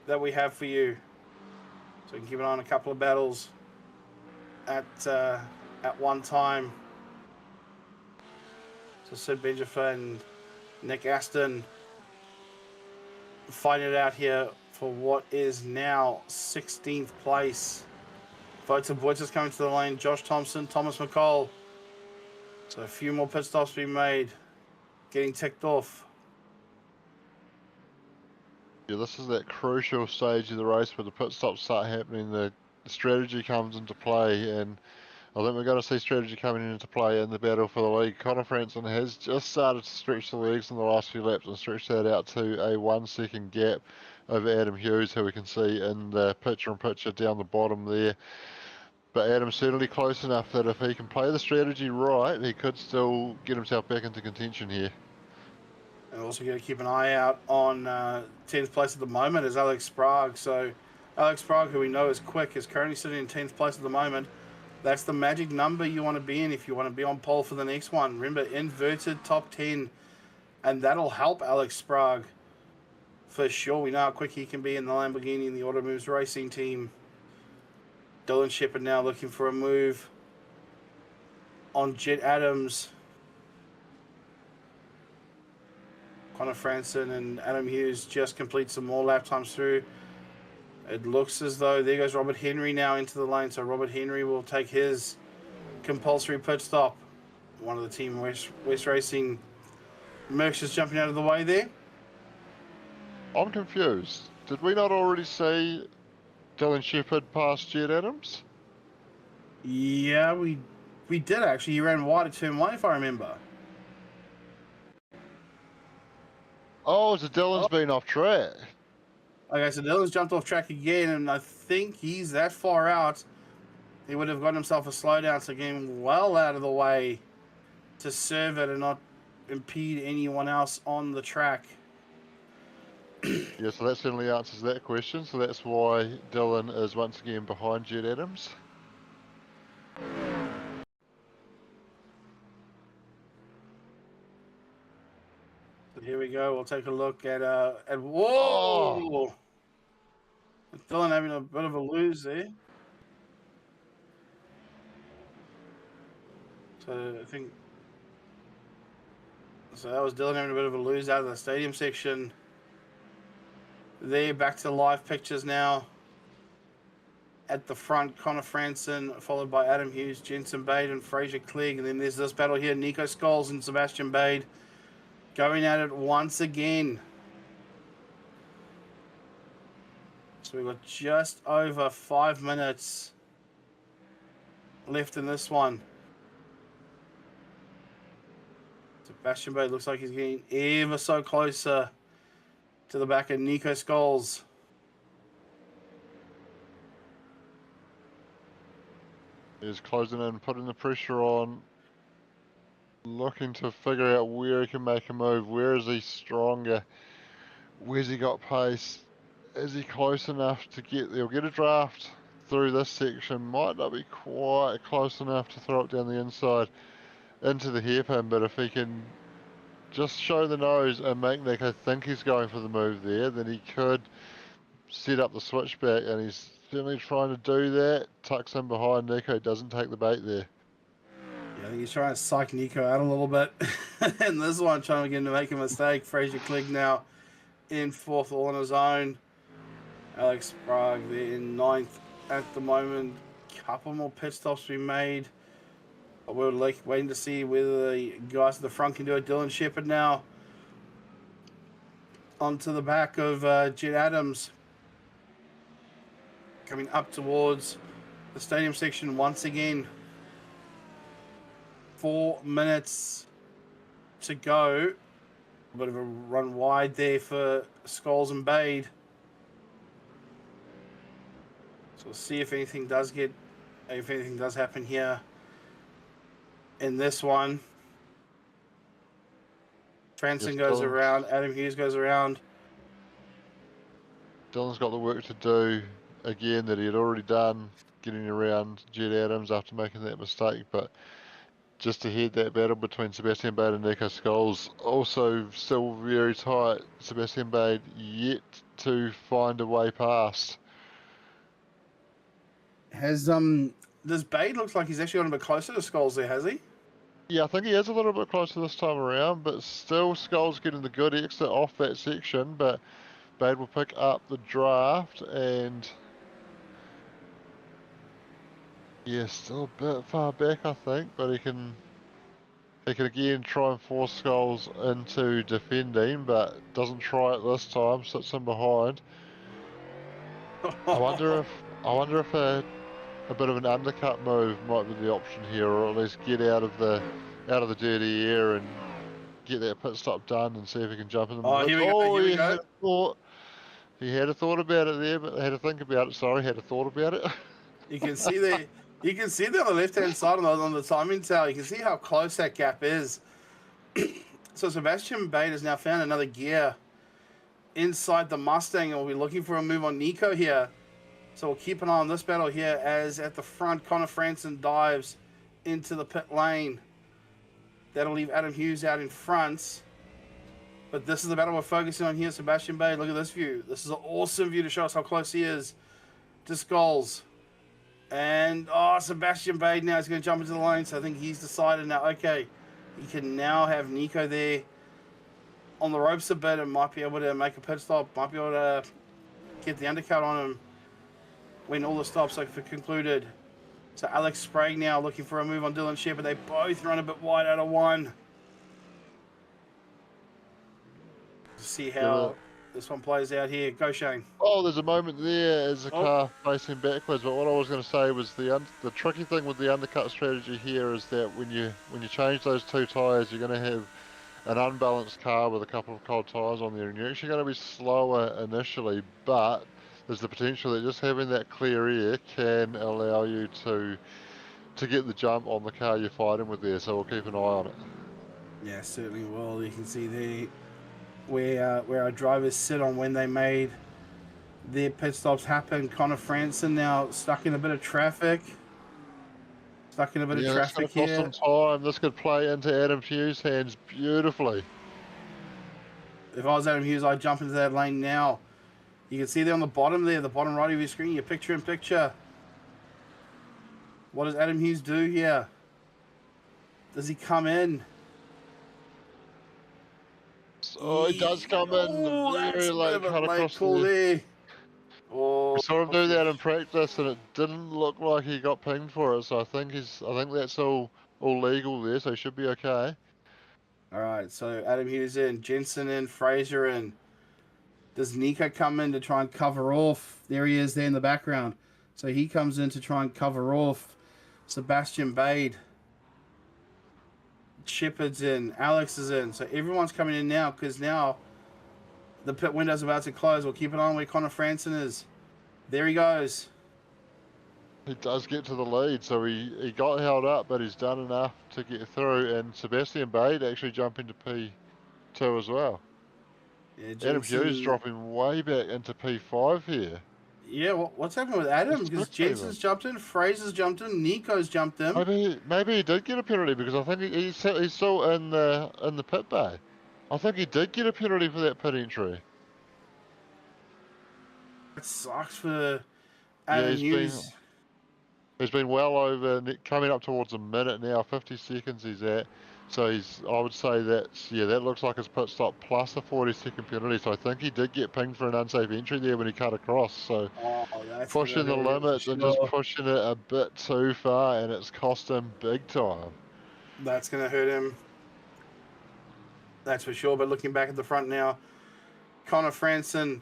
that we have for you. So we can keep an eye on a couple of battles at one time. So Sid Benjafar and Nick Aston fighting it out here for what is now 16th place. Wouter Blitzer is coming to the lane. Josh Thompson, Thomas McCall. So a few more pit stops being made. Getting ticked off. Yeah, this is that crucial stage of the race where the pit stops start happening, the strategy comes into play, and I think we're going to see strategy coming into play in the battle for the lead. Connor Franson has just started to stretch the legs in the last few laps and stretch that out to a 1 second gap over Adam Hughes, who we can see in the picture-in-picture down the bottom there. But Adam's certainly close enough that if he can play the strategy right, he could still get himself back into contention here. And also got to keep an eye out on 10th place at the moment is Alex Sprague. So Alex Sprague, who we know is quick, is currently sitting in 10th place at the moment. That's the magic number you want to be in if you want to be on pole for the next one. Remember, inverted top 10, and that'll help Alex Sprague for sure. We know how quick he can be in the Lamborghini and the Auto Moves Racing team. Dylan Shepherd now looking for a move on Jet Adams. Connor Franson and Adam Hughes just complete some more lap times through. It looks as though there goes Robert Henry now into the lane. So Robert Henry will take his compulsory pit stop. One of the Team West Racing Mercs is jumping out of the way there. I'm confused. Did we not already see Dylan Shepherd pass Jet Adams? Yeah, we did actually. He ran wide at turn 1 if I remember. Oh, so Dylan's been off track. Okay, so Dylan's jumped off track again, and I think he's that far out. He would have gotten himself a slowdown, so getting well out of the way to serve it and not impede anyone else on the track. Yeah, so that certainly answers that question. So that's why Dylan is once again behind Jet Adams. Here we go. We'll take a look at whoa! Oh. Dylan having a bit of a lose there. So I think that was Dylan having a bit of a lose out of the stadium section. There, back to live pictures now. At the front, Connor Franson, followed by Adam Hughes, Jensen Bade, and Fraser Clegg. And then there's this battle here, Nico Scholes and Sebastian Bade going at it once again. So we've got just over 5 minutes left in this one. Sebastian Bade looks like he's getting ever so closer to the back of Nico Scholes. He's closing in, putting the pressure on, looking to figure out where he can make a move. Where is he stronger? Where's he got pace? Is he close enough to he'll get a draft through this section. Might not be quite close enough to throw it down the inside into the hairpin, but if he can just show the nose and make Nico think he's going for the move there, then he could set up the switchback, and he's certainly trying to do that. Tucks in behind Nico, doesn't take the bait there. Yeah, I think he's trying to psych Nico out a little bit. And this one trying to get him to make a mistake. Fraser Clegg now in 4th all on his own. Alex Sprague there in 9th at the moment. Couple more pit stops to be made. But we're waiting to see whether the guys at the front can do it. Dylan Shepherd now onto the back of Jet Adams. Coming up towards the stadium section once again. 4 minutes to go. A bit of a run wide there for Scholes and Bade. So we'll see if anything does happen here in this one. Franson goes around, Adam Hughes goes around. Dylan's got the work to do again that he had already done, getting around Jet Adams after making that mistake, but just ahead, that battle between Sebastian Bade and Nico Scholes also still very tight. Sebastian Bade yet to find a way past. Does Bade looks like he's actually gotten a bit closer to Scholes there, has he? Yeah, I think he is a little bit closer this time around, but still Scholes getting the good exit off that section, but Bade will pick up the draft, and yeah, still a bit far back, I think, but he can again try and force Scholes into defending, but doesn't try it this time, sits in behind. I wonder if a bit of an undercut move might be the option here, or at least get out of the dirty air and get that pit stop done and see if he can jump in the here we go. He had a thought about it there, but had to think about it. Sorry, had a thought about it. You can see there You can see there on the left-hand side on the timing tower. You can see how close that gap is. So Sebastian Bate has now found another gear inside the Mustang, and we'll be looking for a move on Nico here. So we'll keep an eye on this battle here as at the front, Connor Franson dives into the pit lane. That'll leave Adam Hughes out in front. But this is the battle we're focusing on here, Sebastian Bate. Look at this view. This is an awesome view to show us how close he is to Skulls. And, Sebastian Bate now is going to jump into the lane, so I think he's decided now, okay, he can now have Nico there on the ropes a bit and might be able to make a pit stop, might be able to get the undercut on him when all the stops are concluded. So Alex Sprague now looking for a move on Dylan Shepherd. They both run a bit wide out of one. See how this one plays out here. Go, Shane. Oh, there's a moment there as the car facing backwards. But what I was going to say was the tricky thing with the undercut strategy here is that when you change those two tyres, you're going to have an unbalanced car with a couple of cold tyres on there, and you're actually going to be slower initially. But there's the potential that just having that clear air can allow you to get the jump on the car you're fighting with there. So we'll keep an eye on it. Yeah, certainly will. You can see there where our drivers sit on when they made their pit stops happen. Connor Franson now stuck in a bit of traffic. Stuck in a bit of traffic here. This could cost some time. This could play into Adam Hughes' hands beautifully. If I was Adam Hughes, I'd jump into that lane now. You can see there on the bottom there, the bottom right of your screen, your picture-in-picture. What does Adam Hughes do here? Does he come in? Oh, he does come in very late, cut across there. Oh, we saw him do that in practice, and it didn't look like he got pinged for it. So I think that's all legal there. So he should be okay. All right. So Adam Hughes in, Jensen in, Fraser in. Does Nico come in to try and cover off? There he is there in the background. So he comes in to try and cover off Sebastian Bate. Shepard's in, Alex is in, so everyone's coming in now because now the pit window's about to close. We'll keep an eye on where Connor Franson is. There he goes. He does get to the lead, so he got held up, but he's done enough to get through. And Sebastian Bate actually jump into P2 as well. Yeah, Adam Hughes dropping way back into P5 here. Yeah, what's happening with Adam? Because Jensen's jumped in, Fraser's jumped in, Nico's jumped in. Maybe he did get a penalty because I think he's still in the pit bay. I think he did get a penalty for that pit entry. It sucks for Adam Hughes. He's been well over, coming up towards a minute now, 50 seconds he's at. So I would say that looks like his pit stop plus a 40-second penalty. So I think he did get pinged for an unsafe entry there when he cut across. So pushing the limits and just pushing it a bit too far, and it's cost him big time. That's going to hurt him. That's for sure. But looking back at the front now, Connor Franson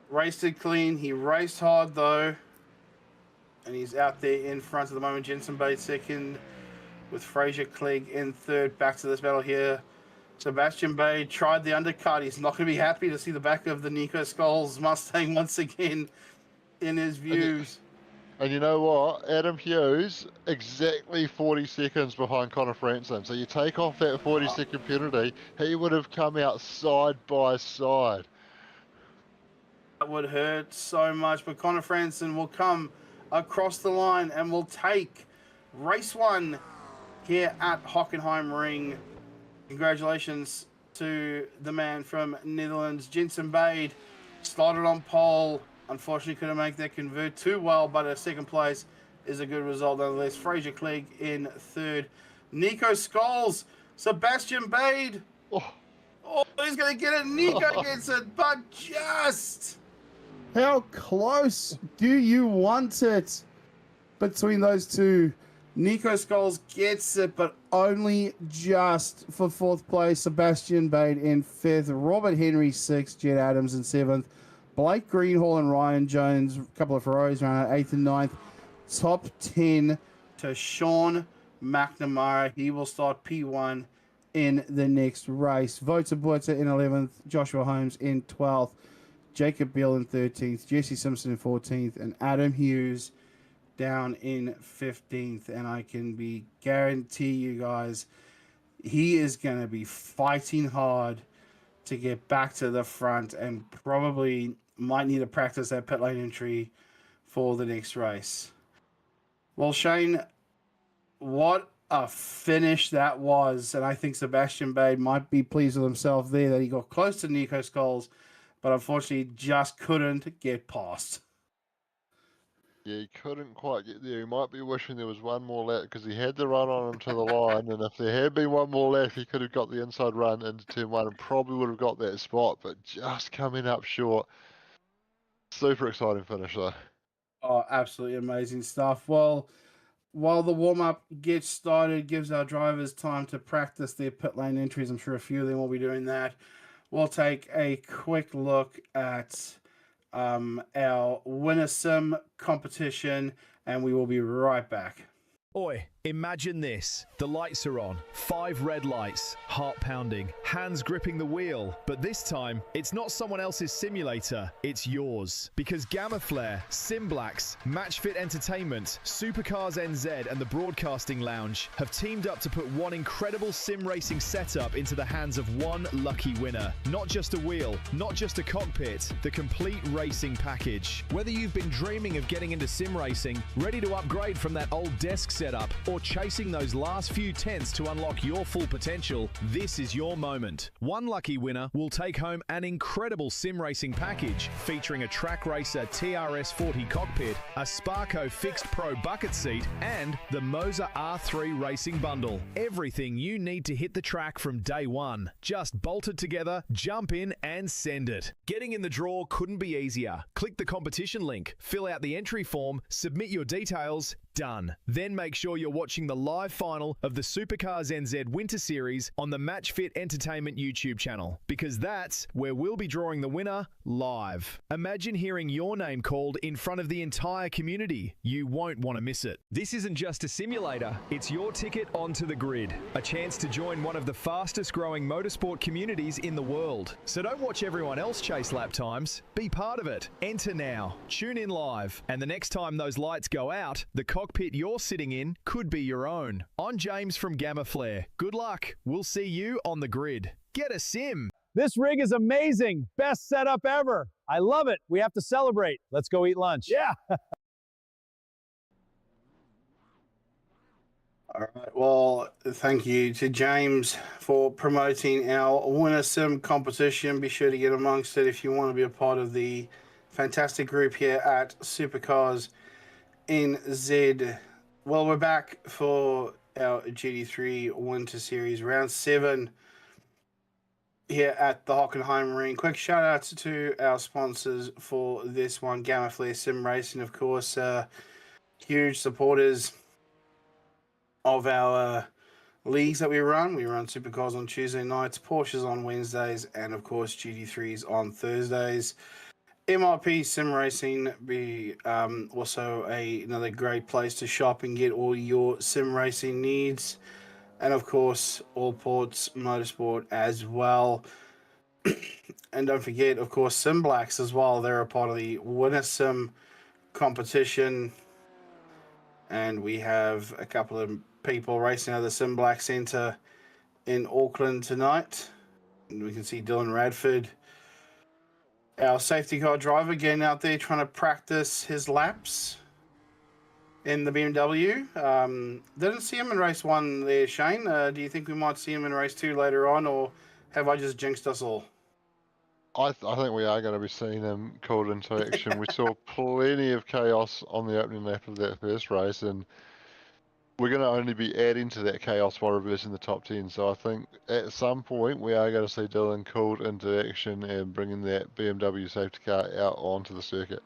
raced it clean. He raced hard though, and he's out there in front at the moment. Jensen Bate second, with Fraser Clegg in third. Back to this battle here. Sebastian Bate tried the undercut. He's not going to be happy to see the back of the Nico Skulls Mustang once again in his views. And you know what? Adam Hughes, exactly 40 seconds behind Connor Franson. So you take off that 40-second penalty, he would have come out side by side. That would hurt so much, but Connor Franson will come across the line and will take race one here at Hockenheimring. Congratulations to the man from Netherlands. Jensen Bate started on pole. Unfortunately, couldn't make that convert too well, but a second place is a good result nonetheless. Fraser Clegg in third. Nico Skulls, Sebastian Bate. Oh, he's going to get it. Nico gets it, but just. How close do you want it between those two? Nico Skulls gets it, but only just for fourth place. Sebastian Bate in fifth. Robert Henry sixth. Jed Adams in seventh. Blake Greenhall and Ryan Jones, a couple of Ferraris, around 8th and 9th. Top 10 to Sean McNamara. He will start P1 in the next race. Vota Buerta in 11th. Joshua Holmes in 12th. Jacob Beal in 13th. Jesse Simpson in 14th. And Adam Hughes down in 15th, and I can guarantee you guys, he is going to be fighting hard to get back to the front, and probably might need to practice that pit lane entry for the next race. Well, Shane, what a finish that was, and I think Sebastian Bay might be pleased with himself there that he got close to Nico Scholes, but unfortunately just couldn't get past. Yeah, he couldn't quite get there. He might be wishing there was one more lap because he had the run on him to the line, and if there had been one more lap, he could have got the inside run into turn one and probably would have got that spot, but just coming up short. Super exciting finish though. Oh, absolutely amazing stuff. Well, while the warm-up gets started, gives our drivers time to practice their pit lane entries. I'm sure a few of them will be doing that. We'll take a quick look at our winner sim competition, and we will be right back. Oi, imagine this. The lights are on, 5 red lights, heart pounding, hands gripping the wheel. But this time, it's not someone else's simulator, it's yours. Because Gamma Flare, Simblacks, MatchFit Entertainment, SuperCars NZ and the Broadcasting Lounge have teamed up to put one incredible sim racing setup into the hands of one lucky winner. Not just a wheel, not just a cockpit, the complete racing package. Whether you've been dreaming of getting into sim racing, ready to upgrade from that old desk setup, or chasing those last few tenths to unlock your full potential, this is your moment. One lucky winner will take home an incredible sim racing package featuring a Track Racer TRS-40 cockpit, a Sparco Fixed Pro bucket seat, and the Moser R3 racing bundle. Everything you need to hit the track from day one. Just bolt it together, jump in, and send it. Getting in the draw couldn't be easier. Click the competition link, fill out the entry form, submit your details, done. Then make sure you're watching the live final of the SuperCars NZ Winter Series on the MatchFit Entertainment YouTube channel, because that's where we'll be drawing the winner live. Imagine hearing your name called in front of the entire community. You won't want to miss it. This isn't just a simulator, it's your ticket onto the grid. A chance to join one of the fastest growing motorsport communities in the world. So don't watch everyone else chase lap times, be part of it. Enter now, tune in live, and the next time those lights go out, the cockpit you're sitting in could be your own. I'm James from Gamma Flare. Good luck. We'll see you on the grid. Get a sim. This rig is amazing. Best setup ever. I love it. We have to celebrate. Let's go eat lunch. Yeah. All right. Well, thank you to James for promoting our winner sim competition. Be sure to get amongst it if you want to be a part of the fantastic group here at SuperCars NZ. Well, we're back for our GT3 Winter Series Round 7 here at the Hockenheimring. Quick shout out to our sponsors for this one, Gamma Flare Sim Racing, of course, huge supporters of our leagues that we run. We run SuperCars on Tuesday nights, Porsches on Wednesdays, and of course GT3s on Thursdays. MRP Sim Racing be also another great place to shop and get all your sim racing needs, and of course All Ports Motorsport as well. And don't forget, of course, Simblacks as well. They're a part of the Winner Sim competition, and we have a couple of people racing out of the Simblack Centre in Auckland tonight. And we can see Dylan Radford, our safety car driver, getting out there trying to practice his laps in the BMW. Didn't see him in race 1 there, Shane. Do you think we might see him in race 2 later on, or have I just jinxed us all? I think we are going to be seeing him called into action. We saw plenty of chaos on the opening lap of that first race, and we're going to only be adding to that chaos while reversing the top 10. So I think at some point we are going to see Dylan called into action and bringing that BMW safety car out onto the circuit.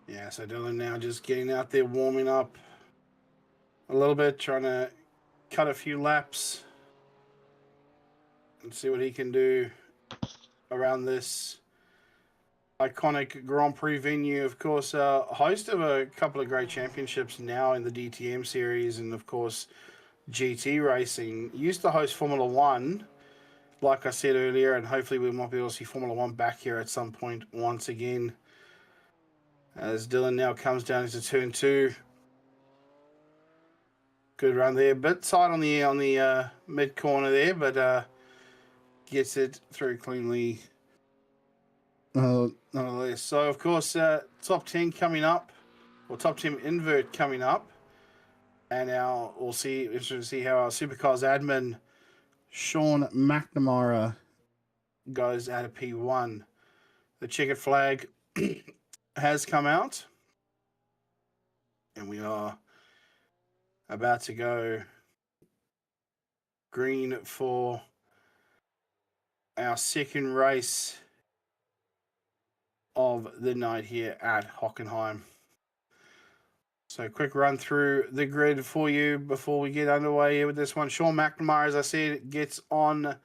Yeah, so Dylan now just getting out there, warming up a little bit, trying to cut a few laps and see what he can do around this iconic Grand Prix venue. Of course, host of a couple of great championships now in the DTM series, and of course GT racing. Used to host Formula One, like I said earlier, and hopefully we might be able to see Formula One back here at some point once again. as Dylan now comes down into turn 2. Good run there, bit tight on the mid corner there, but gets it through cleanly. Nonetheless, so of course, top 10 coming up, or top 10 invert coming up, and we'll see how our Supercars admin Sean McNamara goes out of P1. The checkered flag has come out, and we are about to go green for our second race of the night here at Hockenheim. So quick run through the grid for you before we get underway here with this one. Sean McNamara, as I said, gets on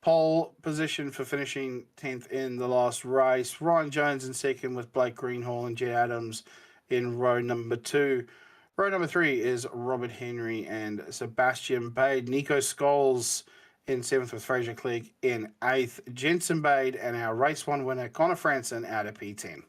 pole position for finishing 10th in the last race. Ryan Jones in second with Blake Greenhall and Jed Adams in row number 2. Row number 3 is Robert Henry and Sebastian Bade. Nico Scholes in 7th with Fraser Clegg in 8th. Jensen Bade and our race 1 winner, Connor Franson, out of P10.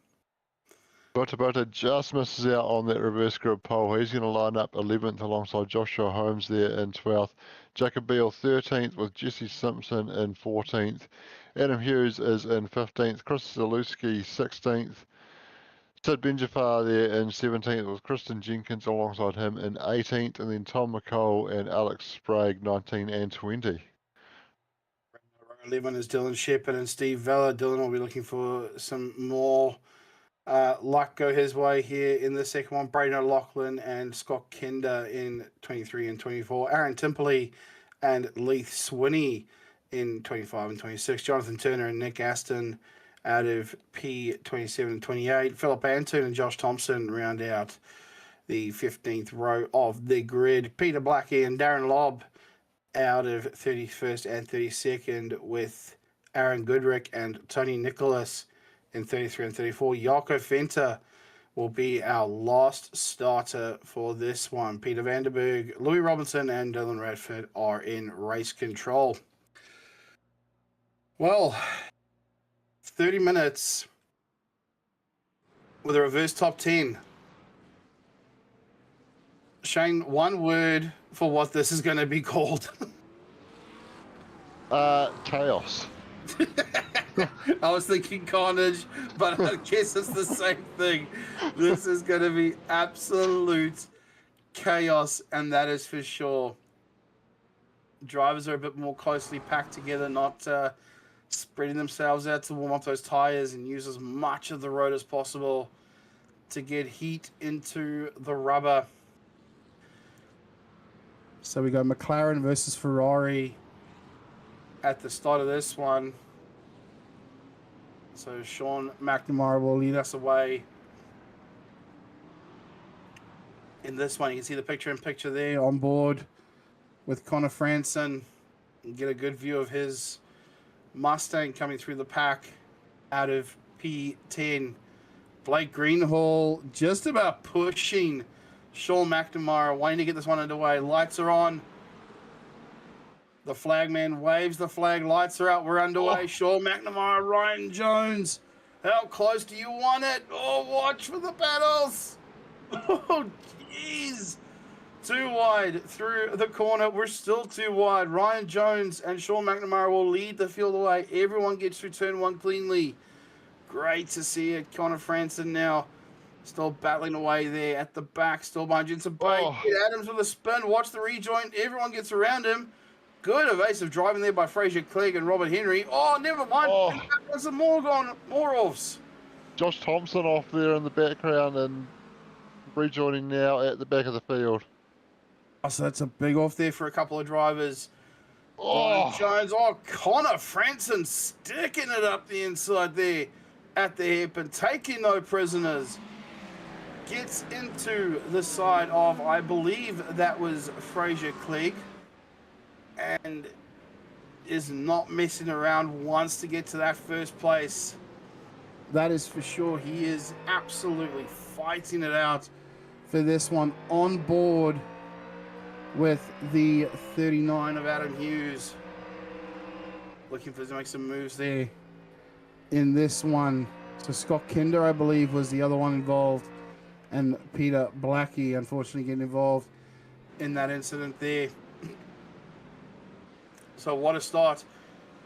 Butter just misses out on that reverse grid pole. He's going to line up 11th alongside Joshua Holmes there in 12th. Jacob Beale 13th with Jesse Simpson in 14th. Adam Hughes is in 15th. Chris Zalewski 16th. Sid Benjafar there in 17th with Kristen Jenkins alongside him in 18th. And then Tom McCall and Alex Sprague 19 and 20. Row 11 is Dylan Shepherd and Steve Vella. Dylan will be looking for some more luck go his way here in the second one. Braden O'Loughlin and Scott Kender in 23 and 24. Aaron Timperley and Leith Swinney in 25 and 26. Jonathan Turner and Nick Aston out of P27 and 28. Philip Anton and Josh Thompson round out the 15th row of the grid. Peter Blackie and Darren Lobb out of 31st and 32nd with Aaron Goodrick and Tony Nicholas in 33 and 34. Jaco Fenter will be our last starter for this one. Peter Vanderberg, Louis Robinson, and Dylan Radford are in race control. Well, 30 minutes with a reverse top 10. Shane, one word for what this is going to be called. Chaos. I was thinking carnage, but I guess it's the same thing. This is going to be absolute chaos, and that is for sure. Drivers are a bit more closely packed together, not spreading themselves out to warm up those tires and use as much of the road as possible to get heat into the rubber. So we go McLaren versus Ferrari at the start of this one. So Sean McNamara will lead us away in this one. You can see the picture-in-picture there on board with Connor Franson. You get a good view of his Mustang coming through the pack out of P10. Blake Greenhall just about pushing Sean McNamara, waiting to get this one underway. Lights are on. The flagman waves the flag. Lights are out. We're underway. Oh. Sean McNamara, Ryan Jones. How close do you want it? Oh, watch for the battles. Oh, jeez. Too wide through the corner. We're still too wide. Ryan Jones and Sean McNamara will lead the field away. Everyone gets through turn 1 cleanly. Great to see it. Connor Franson now still battling away there at the back. Still behind Jensen Bate. Oh. Adams with a spin. Watch the rejoin. Everyone gets around him. Good evasive driving there by Fraser Clegg and Robert Henry. Oh, never mind. Oh. There's some more offs. Josh Thompson off there in the background and rejoining now at the back of the field. Oh, so that's a big off there for a couple of drivers. Oh, Jones. Oh, Connor Franson sticking it up the inside there at the hip and taking no prisoners. Gets into the side of, I believe that was Fraser Clegg, and is not messing around, wants to get to that first place. That is for sure. He is absolutely fighting it out for this one, on board with the 39 of Adam Hughes. Looking for to make some moves there in this one. So Scott Kinder, I believe, was the other one involved, and Peter Blackie, unfortunately, getting involved in that incident there. So what a start.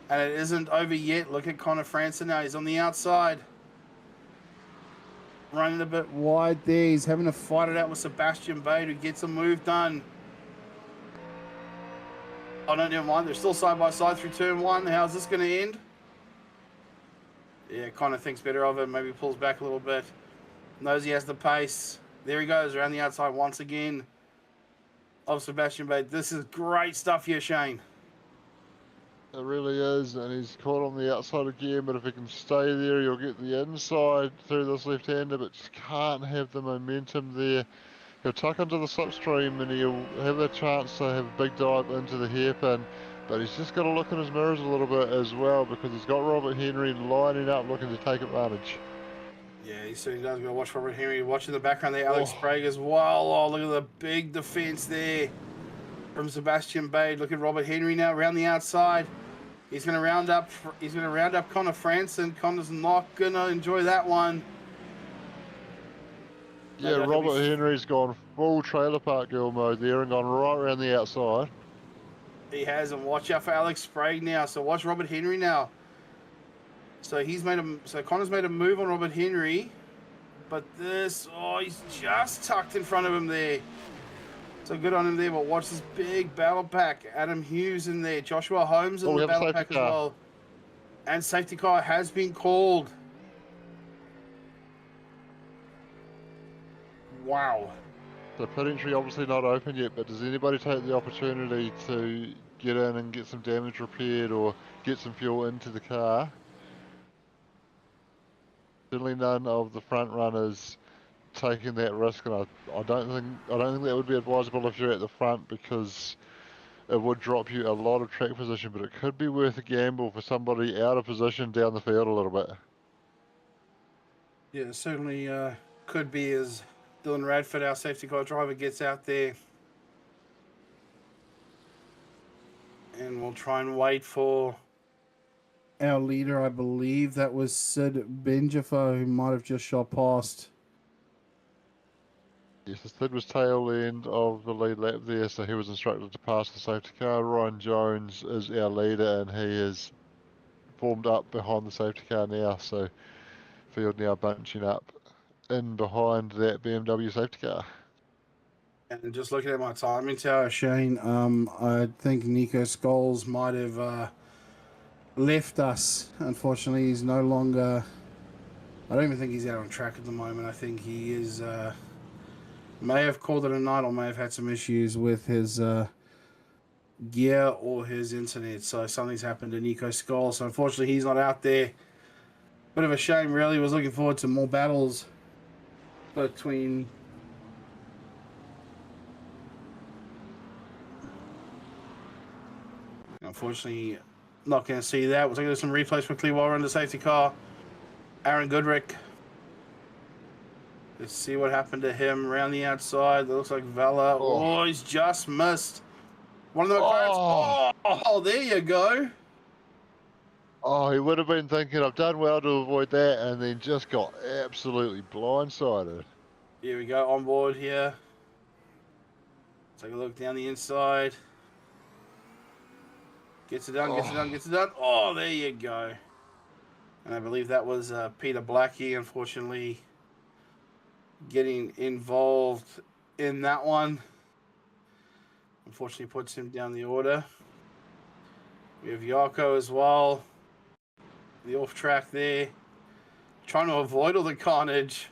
And it isn't over yet. Look at Connor Franson now. He's on the outside. Running a bit wide there. He's having to fight it out with Sebastian Bate, who gets a move done. Oh, no, never mind. They're still side by side through turn one. How's this going to end? Yeah, Connor thinks better of it. Maybe pulls back a little bit. Knows he has the pace. There he goes around the outside once again of Sebastian Bate. This is great stuff here, Shane. It really is, and he's caught on the outside again, but if he can stay there, he'll get the inside through this left-hander, but just can't have the momentum there. He'll tuck into the slipstream and he'll have a chance to have a big dive into the hairpin, but he's just got to look in his mirrors a little bit as well, because he's got Robert Henry lining up looking to take advantage. Yeah, he certainly does. Got to watch Robert Henry. Watching the background there, Alex Sprague as well. Oh, look at the big defense there from Sebastian Bate. Look at Robert Henry now around the outside. He's going to round up. He's going to round up Connor Franson. Connor's not going to enjoy that one. Yeah, Robert Henry's gone full trailer park girl mode there and gone right around the outside. He has, and watch out for Alex Sprague now. So watch Robert Henry now. So he's made a. So Connor's made a move on Robert Henry, but this. Oh, he's just tucked in front of him there. So good on him there, but watch this big battle pack. Adam Hughes in there. Joshua Holmes in the battle pack as well. And safety car has been called. Wow. The pit entry obviously not open yet, but does anybody take the opportunity to get in and get some damage repaired or get some fuel into the car? Certainly none of the front runners taking that risk, and I don't think that would be advisable if you're at the front, because it would drop you a lot of track position, but it could be worth a gamble for somebody out of position down the field a little bit. Yeah, it certainly could be, as Dylan Radford, our safety car driver, gets out there. And we'll try and wait for our leader. I believe that was Sid Benjafo, who might have just shot past. Yes, Sid was tail end of the lead lap there, so he was instructed to pass the safety car. Ryan Jones is our leader, and he is formed up behind the safety car now, so field now bunching up in behind that BMW safety car. And just looking at my timing tower, Shane, I think Nico Scholes might have left us. Unfortunately, he's no longer. I don't even think he's out on track at the moment. I think he is. May have called it a night, or may have had some issues with his gear or his internet. So something's happened to Nico Scholes. So unfortunately, he's not out there. Bit of a shame, really. Was looking forward to more battles between. Unfortunately, not going to see that. We'll take some replays quickly while we're in the safety car. Aaron Goodrick. Let's see what happened to him around the outside. That looks like Vela. Oh, he's just missed. One of the McLarens. Oh, there you go. Oh, he would have been thinking, I've done well to avoid that, and then just got absolutely blindsided. Here we go, on board here. Take a look down the inside. Gets it done, gets it done, gets it done. Oh, there you go. And I believe that was Peter Blackie, unfortunately, getting involved in that one. Unfortunately, puts him down the order. We have Yarko as well. The off track there. Trying to avoid all the carnage.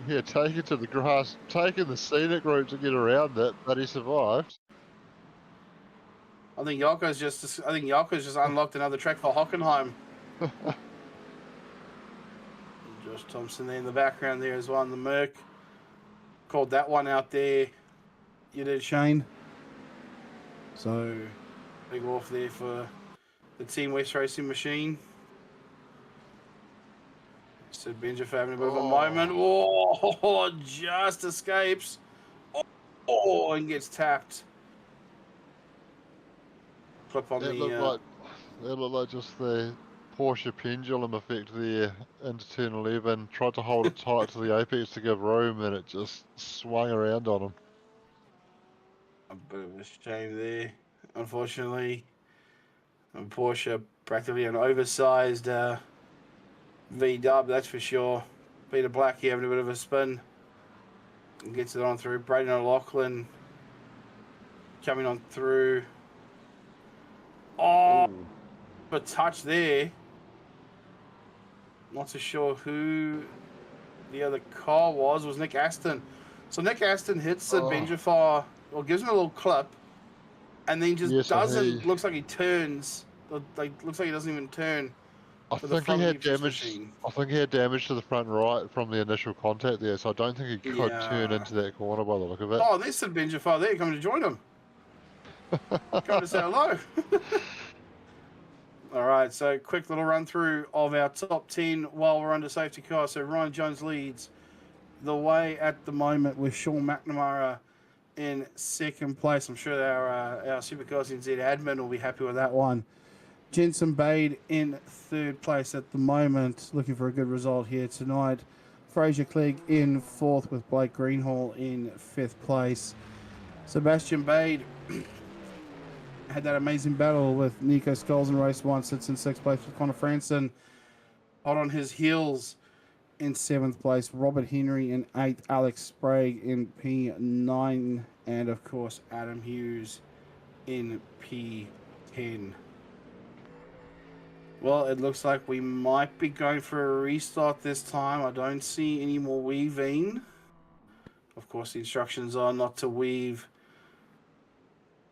Yeah, take it to the grass, taking the scenic route to get around it, but he survived. I think Yarko's just unlocked another track for Hockenheim. Josh Thompson there in the background there as well in the Merc. Called that one out there. You did, Shane. So, big off there for the Team West Racing Machine. Sid Benja having a bit of a moment. Oh, just escapes. Oh, and gets tapped. Clip on That looked like just the Porsche pendulum effect there into turn 11. Tried to hold it tight to the apex to give room, and it just swung around on him. A bit of a shame there, unfortunately. And Porsche practically an oversized V-dub, that's for sure. Peter Black here having a bit of a spin. And gets it on through. Braden O'Loughlin coming on through. Oh, a touch there. Not so sure who the other car was. It was Nick Aston. So Nick Aston hits Sid Benjafar, or gives him a little clip, and then just doesn't. Looks like he turns. Like looks like he doesn't even turn. I think he had damage. I think he had damage to the front right from the initial contact there, so I don't think he could turn into that corner by the look of it. Oh, there's Sid Benjafar there coming to join him. Coming to say hello. All right, so quick little run through of our top 10 while we're under safety car. So Ryan Jones leads the way at the moment with Sean McNamara in second place. I'm sure our SuperCars NZ admin will be happy with that one. Jensen Bade in third place at the moment, looking for a good result here tonight. Fraser Clegg in fourth with Blake Greenhall in fifth place. Sebastian Bade had that amazing battle with Nico Scholes in race one, sits in sixth place with Connor Franson. Hot on his heels in seventh place. Robert Henry in eighth. Alex Sprague in P9. And, of course, Adam Hughes in P10. Well, it looks like we might be going for a restart this time. I don't see any more weaving. Of course, the instructions are not to weave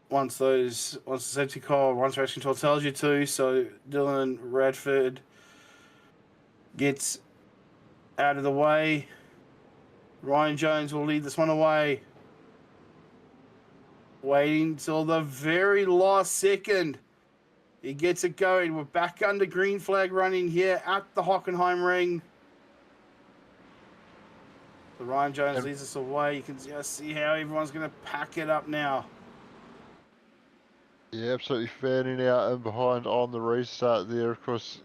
once the safety car, once race control tells you to. So Dylan Radford gets out of the way. Ryan Jones will lead this one away. Waiting till the very last second. He gets it going. We're back under green flag running here at the Hockenheimring. So Ryan Jones leads us away. You can just see how everyone's going to pack it up now. Yeah, absolutely fanning out and behind on the restart there. Of course,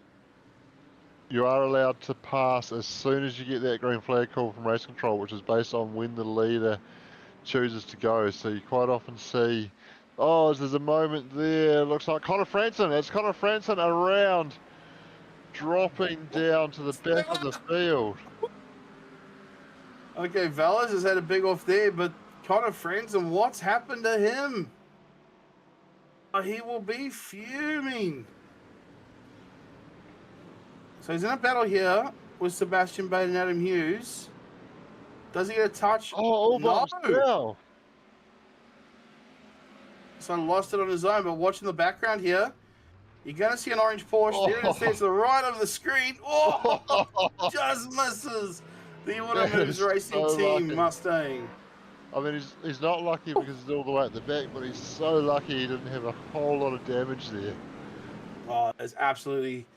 you are allowed to pass as soon as you get that green flag call from race control, which is based on when the leader chooses to go. So you quite often see, oh, there's a moment there. Looks like Connor Franson. It's Connor Franson around, dropping down to the back of the field. Okay, Valles has had a big off there, but Connor Franson, what's happened to him? He will be fuming. So he's in a battle here with Sebastian Bate and Adam Hughes. Does he get a touch? Oh, no. No. So lost it on his own, but watching the background here, you're going to see an orange Porsche. There it is, to the right of the screen. Oh, just misses the Auto Moves Racing Team lucky. Mustang. I mean, he's not lucky because he's all the way at the back, but he's so lucky he didn't have a whole lot of damage there. Oh, there's absolutely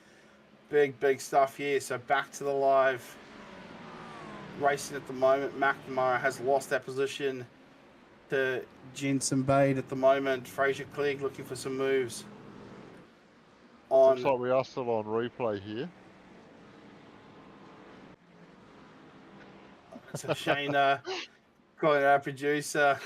big stuff here. So back to the live racing at the moment. McNamara has lost that position to Jensen Bade at the moment. Fraser Clegg looking for some moves. Looks like we are still on replay here. So Shane calling our producer.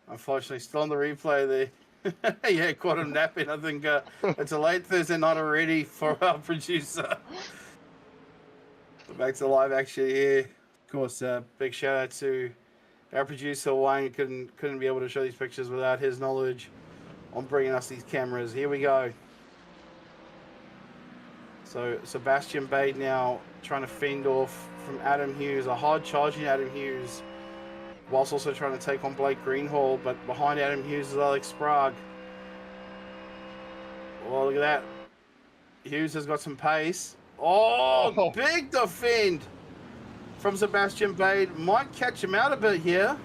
Unfortunately, still on the replay there. Yeah, caught him napping. I think it's a late Thursday night already for our producer. Back to the live action here. Of course, big shout out to our producer Wayne. Couldn't be able to show these pictures without his knowledge on bringing us these cameras. Here we go. So Sebastian Bade now trying to fend off from Adam Hughes, a hard charging Adam Hughes, whilst also trying to take on Blake Greenhall. But behind Adam Hughes is Alex Sprague. Well, look at that. Hughes has got some pace. Oh, big defend from Sebastian Bade. Might catch him out a bit here.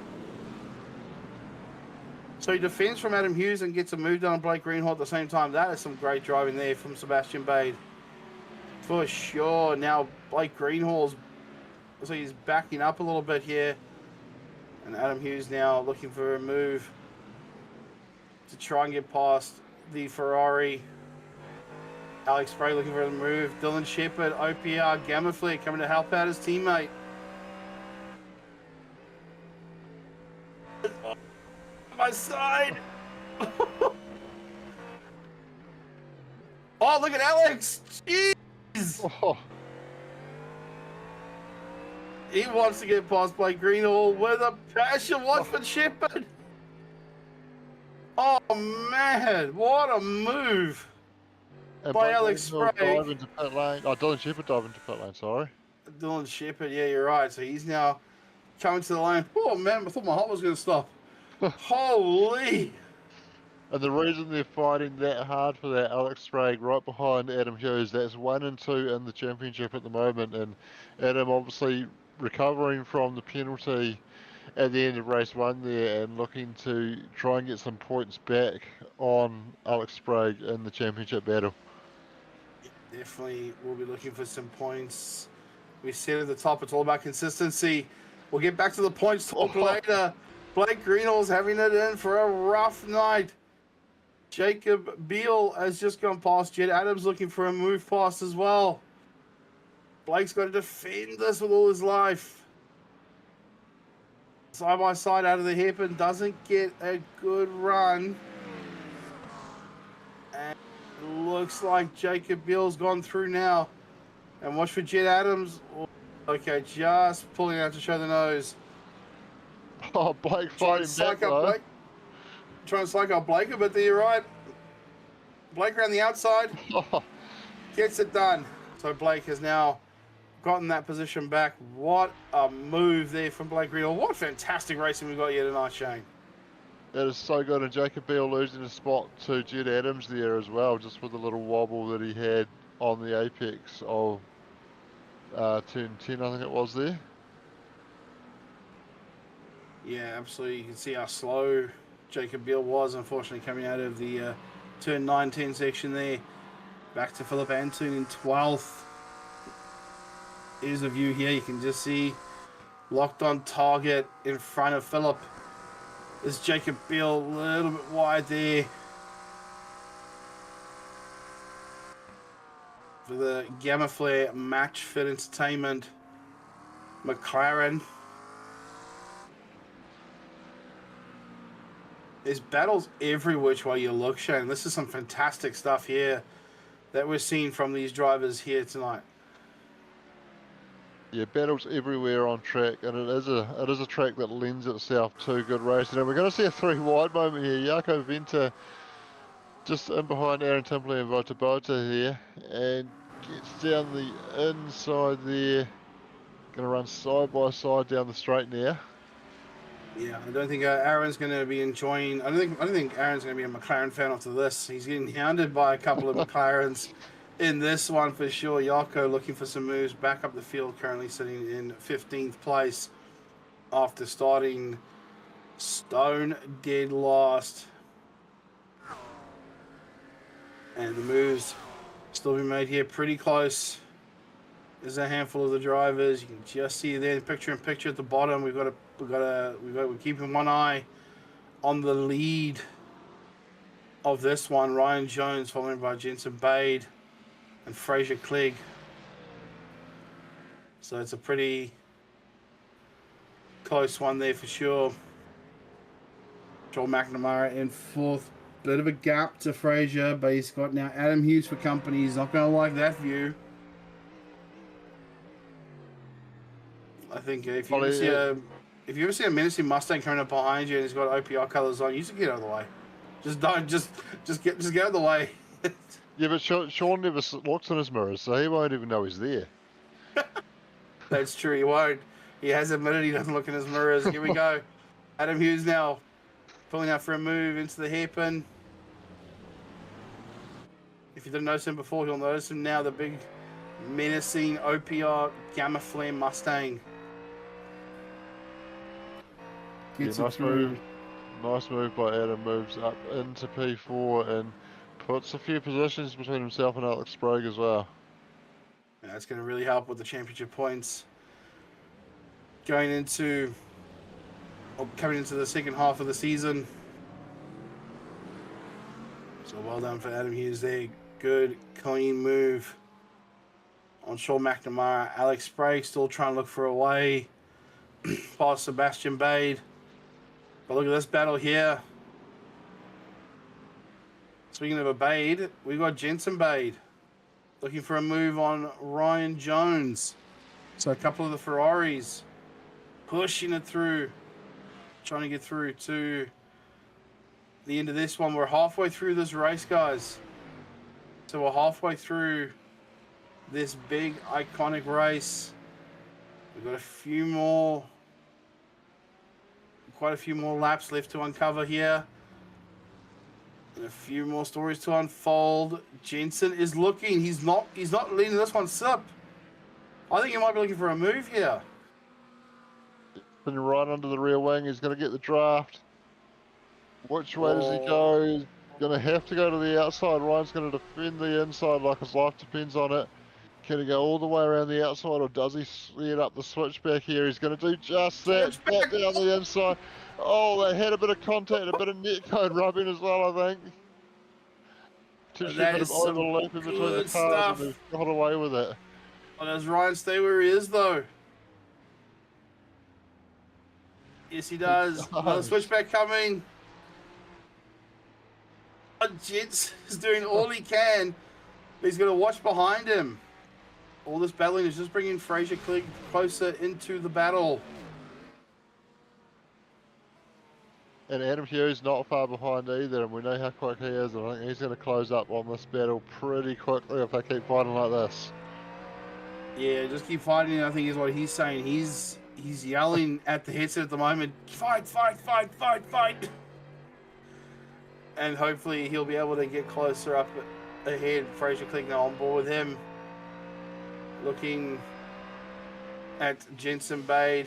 So he defends from Adam Hughes and gets a move done on Blake Greenhall at the same time. That is some great driving there from Sebastian Bade. For sure. Now Blake Greenhall's, so he's backing up a little bit here. And Adam Hughes now looking for a move to try and get past the Ferrari. Alex Spray looking for a move. Dylan Shepherd, OPR, Gamma Flare coming to help out his teammate. My side. Oh, look at Alex. Jeez. Oh, He wants to get past Blake Greenhall with a passion. Watch for Shepherd. Oh, man. What a move. and By Blake Alex Greenhill Sprague. dive into pit lane. Oh, Dylan Shepherd dive into pit lane, sorry. Dylan Shepherd, yeah, you're right. So he's now coming to the lane. Oh, man, I thought my heart was going to stop. Holy. And the reason they're fighting that hard for that Alex Sprague right behind Adam Hughes, that's 1 and 2 in the championship at the moment, and Adam obviously recovering from the penalty at the end of race 1 there and looking to try and get some points back on Alex Sprague in the championship battle. Definitely we'll be looking for some points. We said at the top, it's all about consistency. We'll get back to the points talk later. Blake Greenhall's having it in for a rough night. Jacob Beal has just gone past. Jed Adams looking for a move past as well. Blake's got to defend this with all his life. Side by side out of the hairpin, doesn't get a good run. And it looks like Jacob Beal's gone through now. And watch for Jed Adams. Okay, just pulling out to show the nose. Oh, Blake fighting back though. Blake. Trying to psych out Blake, but you're right. Blake around the outside. Gets it done. So Blake has now gotten that position back. What a move there from Blake Greenhill. What fantastic racing we got here tonight, Shane. That is so good, and Jacob Beal losing a spot to Jed Adams there as well, just with the little wobble that he had on the apex of turn 10, I think it was there. Yeah, absolutely. You can see how slow Jacob Beal was, unfortunately, coming out of the turn 9-10 section there. Back to Philip Antoon in 12th. Here's a view here. You can just see locked on target in front of Philip. Is Jacob Beal a little bit wide there. For the Gamma Flare Match Fit Entertainment McLaren. There's battles every which way you look, Shane. This is some fantastic stuff here that we're seeing from these drivers here tonight. Yeah, battles everywhere on track, and it is a track that lends itself to good racing. And we're going to see a 3 wide moment here. Jaco Venter just in behind Aaron Timpley and Vota Bota here, and gets down the inside there. Going to run side by side down the straight now. Yeah, I don't think Aaron's going to be enjoying. I don't think Aaron's going to be a McLaren fan after this. He's getting hounded by a couple of McLarens in this one for sure. Jaco looking for some moves back up the field, currently sitting in 15th place after starting stone dead last. And the moves still being made here pretty close. There's a handful of the drivers. You can just see there, picture in picture at the bottom. We're keeping one eye on the lead of this one. Ryan Jones, followed by Jensen Bade and Fraser Clegg. So it's a pretty close one there for sure. Joel McNamara in 4th. Bit of a gap to Fraser, but he's got now Adam Hughes for company. He's not going to like that view. I think if you ever see a menacing Mustang coming up behind you and he's got OPR colours on, you just get out of the way. Just don't. Just get out of the way. Yeah, but Sean never looks in his mirrors, so he won't even know he's there. That's true. He won't. He has admitted he doesn't look in his mirrors. Here we go. Adam Hughes now pulling out for a move into the hairpin. If you didn't notice him before, you'll notice him now. The big menacing OPR Gamma Flare Mustang. Gets nice move. Nice move by Adam. Moves up into P4 and puts a few positions between himself and Alex Sprague as well. Yeah, that's going to really help with the championship points. Coming into the second half of the season. So well done for Adam Hughes there. good, clean move on Sean McNamara. Alex Sprague still trying to look for a way past Sebastian Bade. But look at this battle here. Speaking of a Bade, we've got Jensen Bade looking for a move on Ryan Jones. So a couple of the Ferraris pushing it through, trying to get through to the end of this one. We're halfway through this race, guys. So we're halfway through this big, iconic race. We've got quite a few more laps left to uncover here. And a few more stories to unfold. Jensen is looking. He's not letting this one slip. I think he might be looking for a move here. Been right under the rear wing. He's going to get the draft. Which way does he go? He's going to have to go to the outside. Ryan's going to defend the inside like his life depends on it. Can he go all the way around the outside, or does he sled up the switchback here? He's going to do just that. Back down the inside. Oh, they had a bit of contact, a bit of net code rubbing as well, I think. Just a bit of overlap in between the cars, and they've got away with it. Oh, does Ryan stay where he is, though? Yes, he does. Another switchback coming. Oh, Jets is doing all he can. He's going to watch behind him. All this battling is just bringing Fraser Clegg closer into the battle. And Adam Hughes not far behind either, and we know how quick he is, and I think he's going to close up on this battle pretty quickly if they keep fighting like this. Yeah, just keep fighting, I think is what he's saying. He's yelling at the headset at the moment, fight, fight, fight, fight, fight. And hopefully he'll be able to get closer up ahead. Fraser Clegg now on board with him. Looking at Jensen Bade.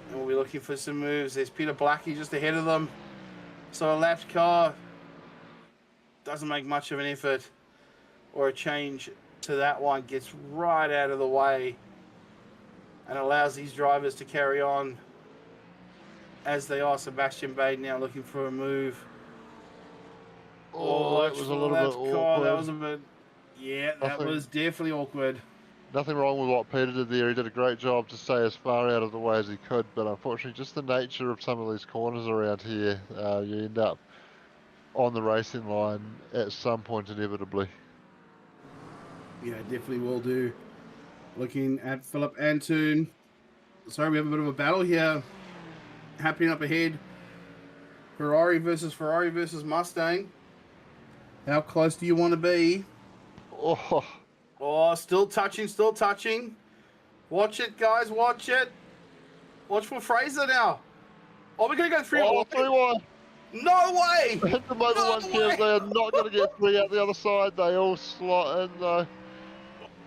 And we'll be looking for some moves. There's Peter Blackie just ahead of them. So a lapped car doesn't make much of an effort or a change to that one. Gets right out of the way and allows these drivers to carry on as they are. Sebastian Bade now looking for a move. Oh, that was a little bit awkward. That was a bit... Yeah, that was definitely awkward. Nothing wrong with what Peter did there. He did a great job to stay as far out of the way as he could, but unfortunately just the nature of some of these corners around here, you end up on the racing line at some point inevitably. Yeah, definitely will do. Looking at Philip Antoon. Sorry, we have a bit of a battle here happening up ahead. Ferrari versus Mustang. How close do you want to be? Oh, still touching. Watch it, guys, watch it. Watch for Fraser now. Oh, we're going to go 3-1. No way! Hit them over one curve. They are not going to get three out the other side. They all slot in though.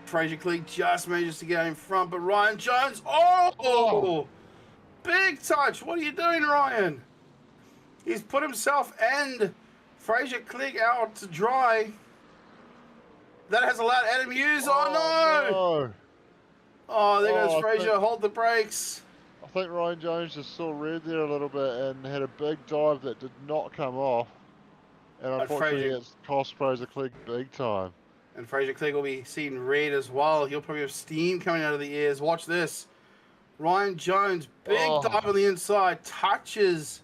Fraser Clegg just manages to get in front, but Ryan Jones, oh! Big touch. What are you doing, Ryan? He's put himself and Fraser Clegg out to dry. That has allowed Adam Hughes. Oh, no! Oh, there goes Fraser. Hold the brakes. I think Ryan Jones just saw red there a little bit and had a big dive that did not come off. And unfortunately, it's cost Fraser Clegg big time. And Fraser Clegg will be seeing red as well. He'll probably have steam coming out of the ears. Watch this. Ryan Jones, big dive on the inside, touches.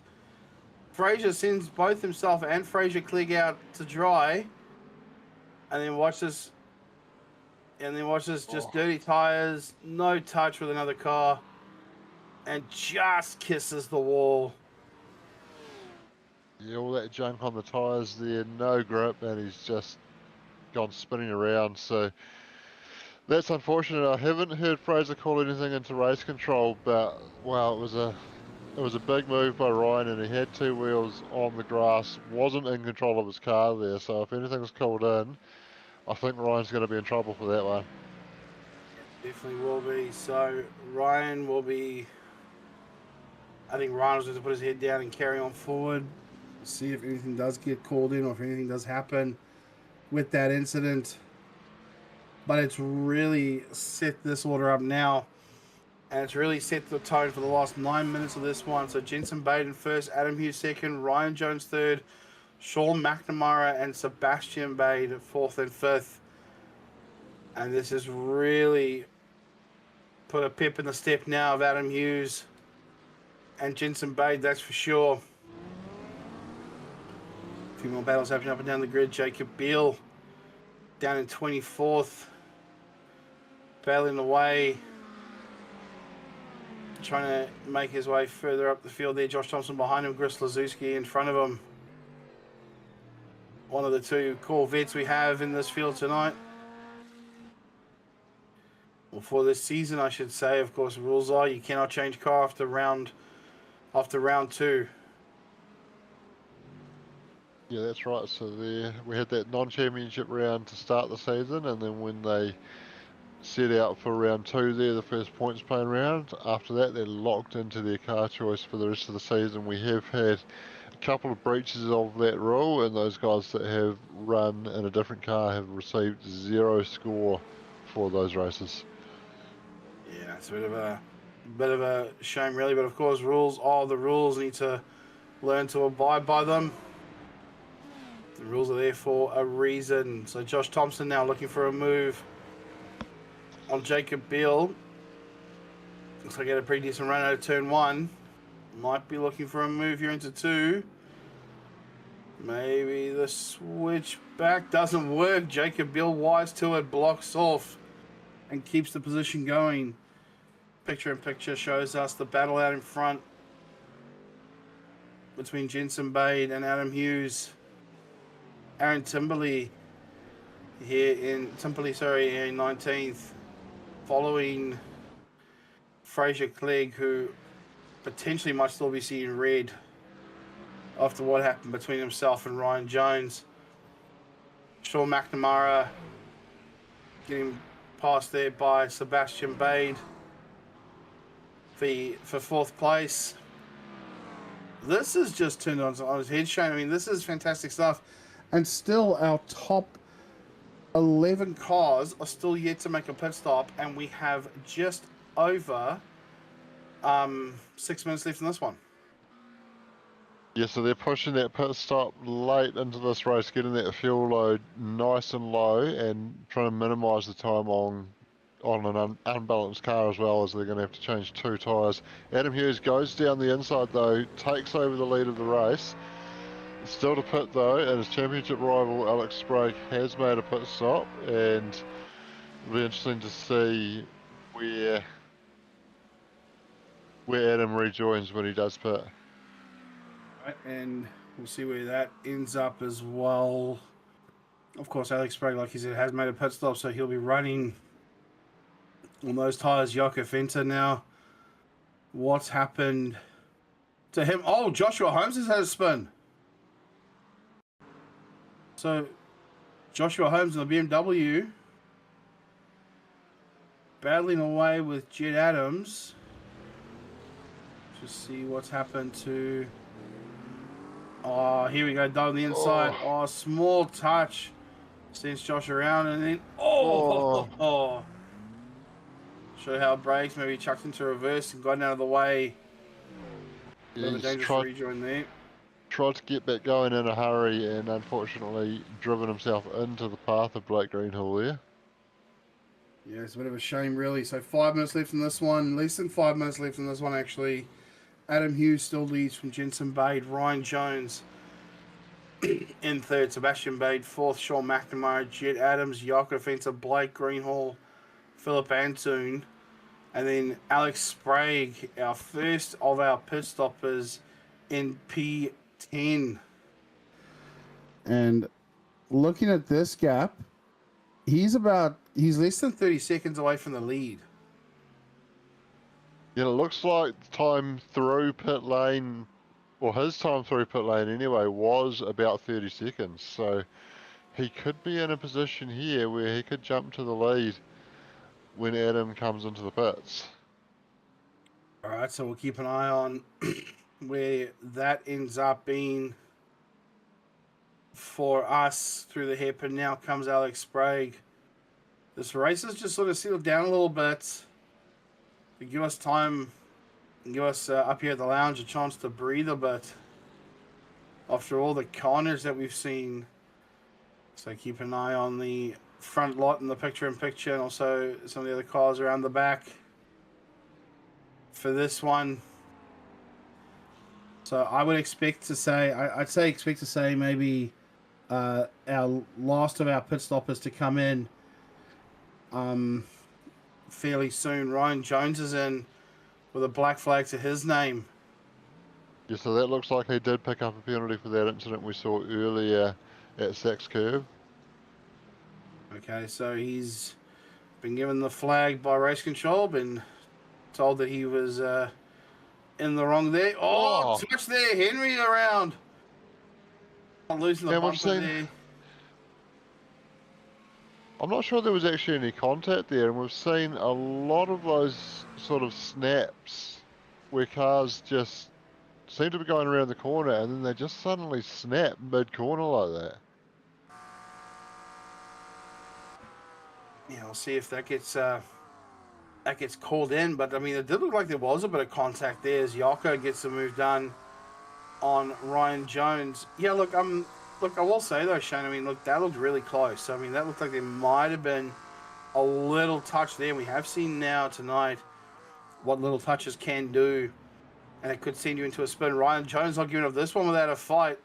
Fraser sends both himself and Fraser Clegg out to dry. And then watch this. Just dirty tires, no touch with another car. And just kisses the wall. Yeah, all that junk on the tyres there, no grip, and he's just gone spinning around. So that's unfortunate. I haven't heard Fraser call anything into race control, but wow, it was a big move by Ryan, and he had two wheels on the grass, wasn't in control of his car there. So if anything was called in, I think Ryan's going to be in trouble for that one. Definitely will be. So Ryan will be. I think Ryan was going to put his head down and carry on forward. See if anything does get called in or if anything does happen with that incident. But it's really set this order up now. And it's really set the tone for the last 9 minutes of this one. So Jensen Bade first, Adam Hughes second, Ryan Jones third, Sean McNamara and Sebastian Bade 4th and 5th. And this has really put a pip in the step now of Adam Hughes and Jensen Bade, that's for sure. A few more battles happening up and down the grid. Jacob Beal down in 24th. Battling away. Trying to make his way further up the field there. Josh Thompson behind him. Chris Lazuski in front of him. One of the two Corvettes we have in this field tonight. Well, for this season, I should say. Of course, rules are you cannot change car after round 2. Yeah, that's right. So we had that non-championship round to start the season, and then when they set out for round 2 there, the first points playing round, after that they're locked into their car choice for the rest of the season. We have had a couple of breaches of that rule, and those guys that have run in a different car have received 0 score for those races. Yeah, it's a bit of a shame, really. But of course, rules are the rules. Need to learn to abide by them. The rules are there for a reason. So Josh Thompson now looking for a move on Jacob Beal. Looks like he had a pretty decent run out of turn 1. Might be looking for a move here into 2. Maybe the switch back doesn't work. Jacob Beal wise to it, blocks off and keeps the position going. Picture in picture shows us the battle out in front between Jensen Bade and Adam Hughes. Aaron Timberley here in 19th, following Fraser Clegg, who potentially might still be seeing red after what happened between himself and Ryan Jones. Sean McNamara getting passed there by Sebastian Bade for 4th place. This is just turned on his head, Shane. I mean, this is fantastic stuff. And still our top 11 cars are still yet to make a pit stop, and we have just over 6 minutes left in this one. Yeah, so they're pushing that pit stop late into this race, getting that fuel load nice and low and trying to minimise the time on an unbalanced car, as well as they're going to have to change 2 tyres. Adam Hughes goes down the inside though, takes over the lead of the race. Still to pit though, and his championship rival Alex Sprague has made a pit stop, and it'll be interesting to see where Adam rejoins when he does pit. Right, and we'll see where that ends up as well. Of course, Alex Sprague, like he said, has made a pit stop, so he'll be running on those tyres. Jaco Venter now. What's happened to him? Oh, Joshua Holmes has had a spin. So, Joshua Holmes in the BMW battling away with Jed Adams. Just see what's happened to... Oh, here we go, down the inside. Oh, small touch. Sends Josh around and then... Oh! Show how it brakes. Maybe chucked into reverse and gotten out of the way. Yeah, Another dangerous rejoin there. Tried to get back going in a hurry and unfortunately driven himself into the path of Blake Greenhill there. Yeah, it's a bit of a shame, really. So 5 minutes left in this one. Less than 5 minutes left in this one, actually. Adam Hughes still leads from Jensen Bade. Ryan Jones in 3rd. Sebastian Bade 4th. Sean McNamara, Jed Adams, Jaco Venter, Blake Greenhall, Philip Antoon. And then Alex Sprague, our first of our pit stoppers in P10. And looking at this gap, he's less than 30 seconds away from the lead. Yeah, it looks like the time through pit lane, or his time through pit lane anyway, was about 30 seconds. So he could be in a position here where he could jump to the lead when Adam comes into the pits. All right, so we'll keep an eye on where that ends up being for us through the hip. And now comes Alex Sprague. This race has just sort of settled down a little bit. To give us time, give us up here at the lounge a chance to breathe a bit. after all the carnage that we've seen. So keep an eye on the front lot and the picture-in-picture, and also some of the other cars around the back for this one. So I would expect to say, expect to say maybe our last of our pit stoppers to come in fairly soon. Ryan Jones is in with a black flag to his name. Yeah, so that looks like he did pick up a penalty for that incident we saw earlier at Sachs Curve. Okay, so he's been given the flag by race control, been told that he was in the wrong there. Oh, touch there, Henry around. Losing the bumper there. I'm not sure there was actually any contact there, and we've seen a lot of those sort of snaps where cars just seem to be going around the corner and then they just suddenly snap mid-corner like that. Yeah, we'll see if that gets called in, but I mean, it did look like there was a bit of contact there as Yako gets the move done on Ryan Jones. Yeah, look, I will say though, Shane, I mean, look, that looked really close. I mean, that looked like there might have been a little touch there. We have seen now tonight what little touches can do, and it could send you into a spin. Ryan Jones not giving up this one without a fight.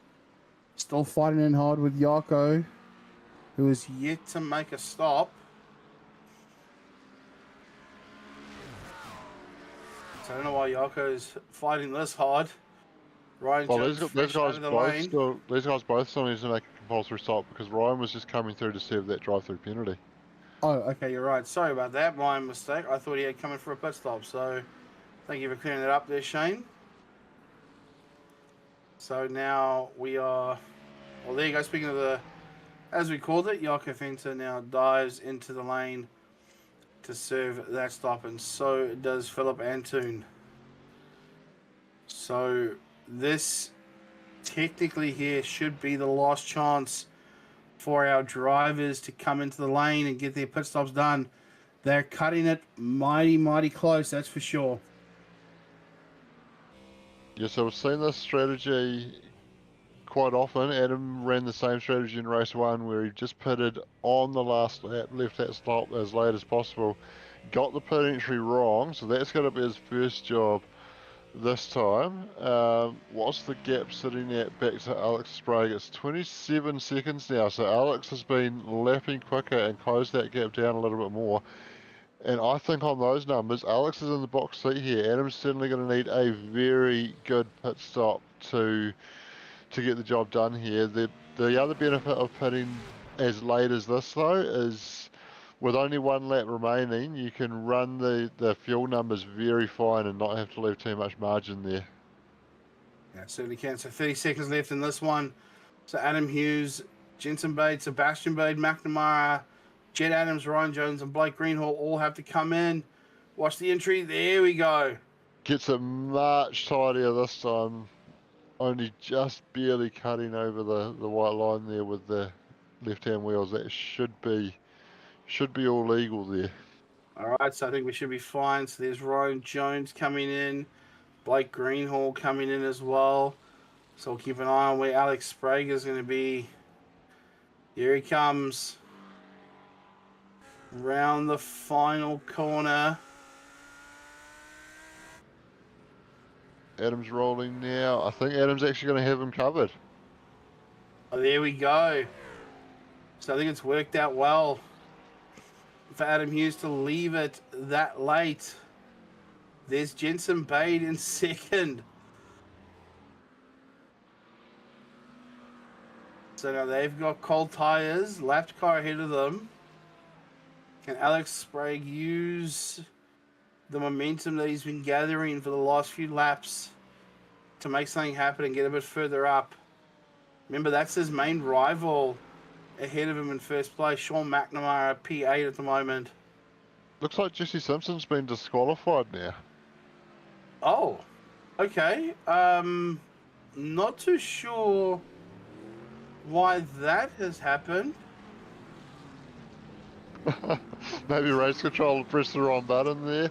Still fighting in hard with Yako, who is yet to make a stop. So I don't know why Yako's fighting this hard. Ryan Jones these guys both still need to make a compulsory stop because Ryan was just coming through to serve that drive-through penalty. Oh, okay, you're right. Sorry about that. My mistake. I thought he had come in for a pit stop. So thank you for clearing that up there, Shane. So now we are... Well, there you go. Speaking of the... As we called it, Yako Fenter now dives into the lane to serve that stop, and so does Philip Antoon. So this technically here should be the last chance for our drivers to come into the lane and get their pit stops done. They're cutting it mighty close, that's for sure. Yeah, so we've seen this strategy quite often. Adam ran the same strategy in race 1 where he just pitted on the last lap, left that stop as late as possible, got the pit entry wrong, so that's going to be his first job this time. What's the gap sitting at back to Alex Sprague? It's 27 seconds now, so Alex has been lapping quicker and closed that gap down a little bit more. And I think on those numbers, Alex is in the box seat here. Adam's certainly going to need a very good pit stop to get the job done here. The other benefit of pitting as late as this though is with only one lap remaining, you can run the fuel numbers very fine and not have to leave too much margin there. Yeah, certainly can. So 30 seconds left in this one. So Adam Hughes, Jensen Bade, Sebastian Bade, McNamara, Jed Adams, Ryan Jones, and Blake Greenhall all have to come in. Watch the entry. There we go. Gets it much tidier this time. Only just barely cutting over the white line there with the left-hand wheels. That should be all legal there. All right, so I think we should be fine. So there's Ryan Jones coming in, Blake Greenhall coming in as well. So we'll keep an eye on where Alex Sprague is going to be. Here he comes. Round the final corner. Adam's rolling now. I think Adam's actually going to have him covered. Oh, there we go. So I think it's worked out well for Adam Hughes to leave it that late. There's Jensen Bade in second. So now they've got cold tyres, lapped car ahead of them. Can Alex Sprague use the momentum that he's been gathering for the last few laps to make something happen and get a bit further up? Remember, that's his main rival ahead of him in first place, Sean McNamara, P8 at the moment. Looks like Jesse Simpson's been disqualified now. Oh, okay. Not too sure why that has happened. Maybe race control pressed the wrong button there.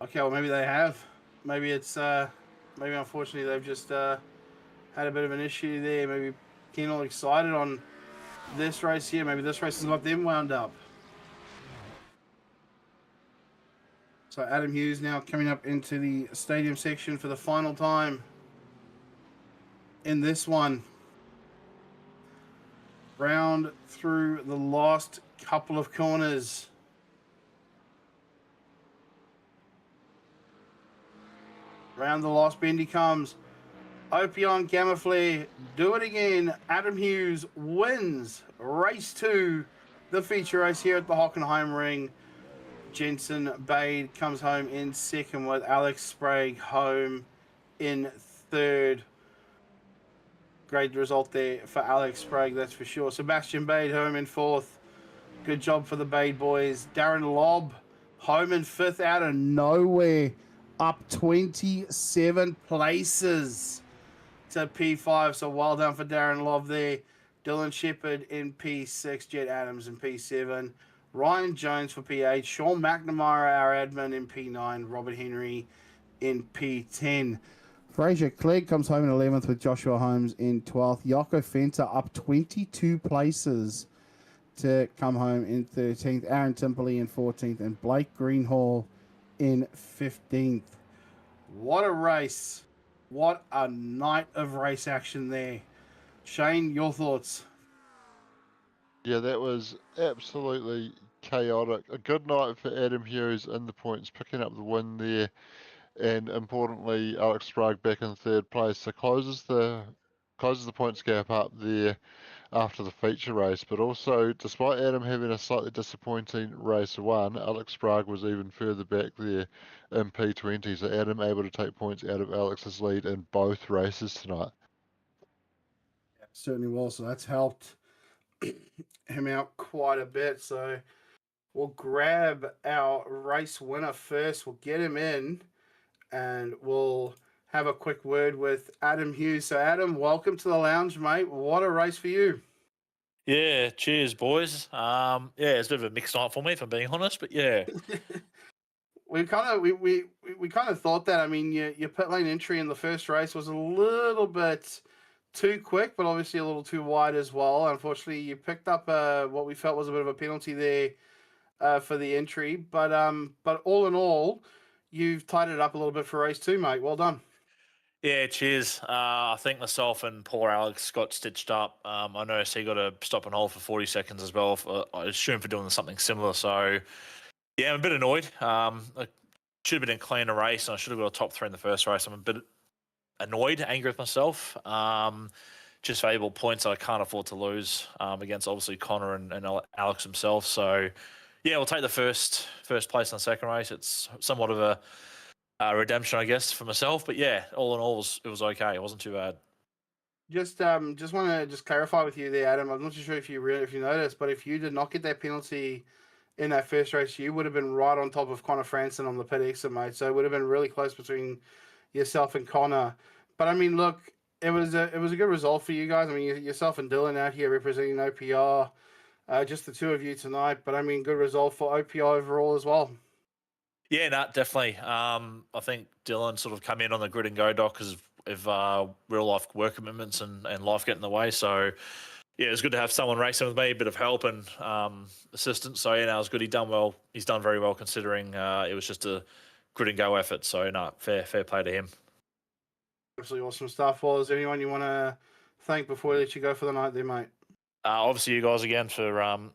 Okay, well maybe they have. Maybe it's maybe unfortunately they've just had a bit of an issue there. Maybe getting all excited on this race here. Maybe this race has got them wound up. So Adam Hughes now coming up into the stadium section for the final time in this one. Round through the last couple of corners. Round the last bend he comes. Opion Gamma Flare, do it again. Adam Hughes wins race 2, the feature race here at the Hockenheimring. Jensen Bade comes home in second with Alex Sprague home in third. Great result there for Alex Sprague, that's for sure. Sebastian Bade home in fourth. Good job for the Bade boys. Darren Lobb home in fifth out of nowhere. Up 27 places to P5. So well done for Darren Lobb there. Dylan Shepherd in P6. Jet Adams in P7. Ryan Jones for P8. Sean McNamara, our admin, in P9. Robert Henry in P10. Fraser Clegg comes home in 11th with Joshua Holmes in 12th. Yoko Fenter up 22 places to come home in 13th. Aaron Timperley in 14th. And Blake Greenhall in 15th. What a race. What a night of race action there. Shane, your thoughts? Yeah, that was absolutely chaotic. A good night for Adam Hughes in the points, picking up the win there. And importantly, Alex Sprague back in third place. So closes the points gap up there after the feature race. But also, despite Adam having a slightly disappointing race 1, Alex Sprague was even further back there in P20. So Adam able to take points out of Alex's lead in both races tonight. Yeah, certainly was. So that's helped him out quite a bit. So we'll grab our race winner first. We'll get him in and we'll have a quick word with Adam Hughes. So Adam, welcome to the lounge, mate. What a race for you. Yeah, cheers, boys. Yeah, it's a bit of a mixed night for me, if I'm being honest, but yeah. we kind of thought that. I mean, your pit lane entry in the first race was a little bit too quick, but obviously a little too wide as well. Unfortunately, you picked up what we felt was a bit of a penalty there for the entry. But all in all, you've tied it up a little bit for race 2, mate. Well done. Yeah, cheers. I think myself and poor Alex got stitched up. I noticed he got a stop and hold for 40 seconds as well. I assume for doing something similar. So, yeah, I'm a bit annoyed. I should have been in cleaner race, and I should have got a top 3 in the first race. I'm a bit annoyed, angry with myself. Just valuable points I can't afford to lose against obviously Connor and Alex himself. So, yeah, we'll take the first place in the second race. It's somewhat of a redemption, I guess, for myself. But yeah, all in all, it was okay. It wasn't too bad. Just want to clarify with you there, Adam. I'm not too sure if you noticed, but if you did not get that penalty in that first race, you would have been right on top of Connor Franson on the pit exit, mate. So it would have been really close between yourself and Connor. But I mean, look, it was a good result for you guys. I mean, yourself and Dylan out here representing OPR, just the two of you tonight. But I mean, good result for OPR overall as well. Yeah, no, definitely. I think Dylan sort of come in on the grid and go dock because of real life work commitments and life getting in the way. So yeah, it was good to have someone racing with me, a bit of help and assistance. So yeah, no, it was good. He done well. He's done very well considering it was just a grid and go effort. So no, fair play to him. Absolutely awesome stuff. Well, is there anyone you want to thank before we let you go for the night there, mate? Obviously, you guys again for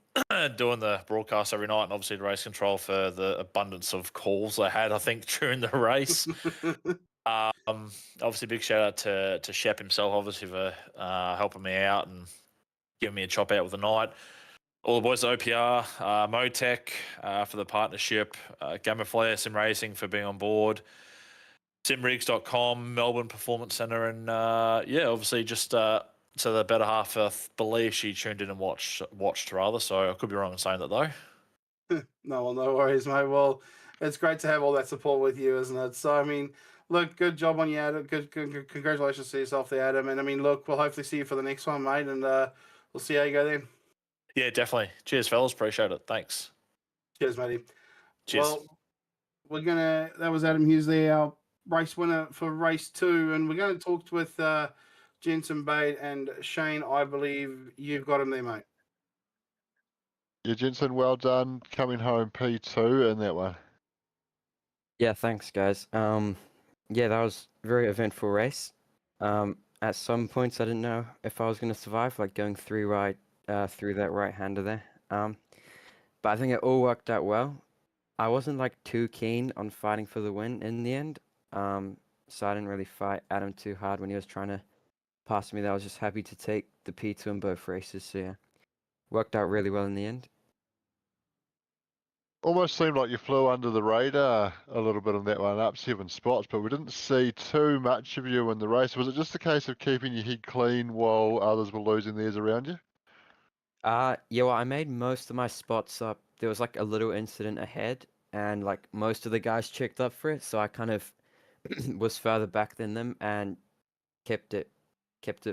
doing the broadcast every night, and obviously the race control for the abundance of calls I had, I think, during the race. Obviously, big shout out to Shep himself, obviously, for helping me out and giving me a chop out with the night. All the boys at OPR, Motec for the partnership, Gamma Flare Sim Racing for being on board, simrigs.com, Melbourne Performance Centre, and yeah, obviously just so the better half, I believe she tuned in and watched rather. So I could be wrong in saying that though. No, well, no worries, mate. Well, it's great to have all that support with you, isn't it? So I mean, look, good job on you, Adam. Good congratulations to yourself there, Adam. And I mean, look, we'll hopefully see you for the next one, mate. And we'll see how you go then. Yeah, definitely. Cheers, fellas. Appreciate it. Thanks. Cheers, matey. Cheers. Well, that was Adam Hughes there, our race winner for race 2, and we're going to talk with Jensen Bate and Shane, I believe you've got him there, mate. Yeah, Jensen, well done coming home P2 in that one. Yeah, thanks, guys. Yeah, that was a very eventful race. At some points, I didn't know if I was going to survive, like going through that right-hander there. But I think it all worked out well. I wasn't like too keen on fighting for the win in the end. So I didn't really fight Adam too hard when he was trying to pass me there. I was just happy to take the P2 in both races. So yeah, worked out really well in the end. Almost seemed like you flew under the radar a little bit on that one, up 7 spots, but we didn't see too much of you in the race. Was it just a case of keeping your head clean while others were losing theirs around you? Yeah, well, I made most of my spots up. There was like a little incident ahead, and like most of the guys checked up for it, so I kind of was further back than them and kept it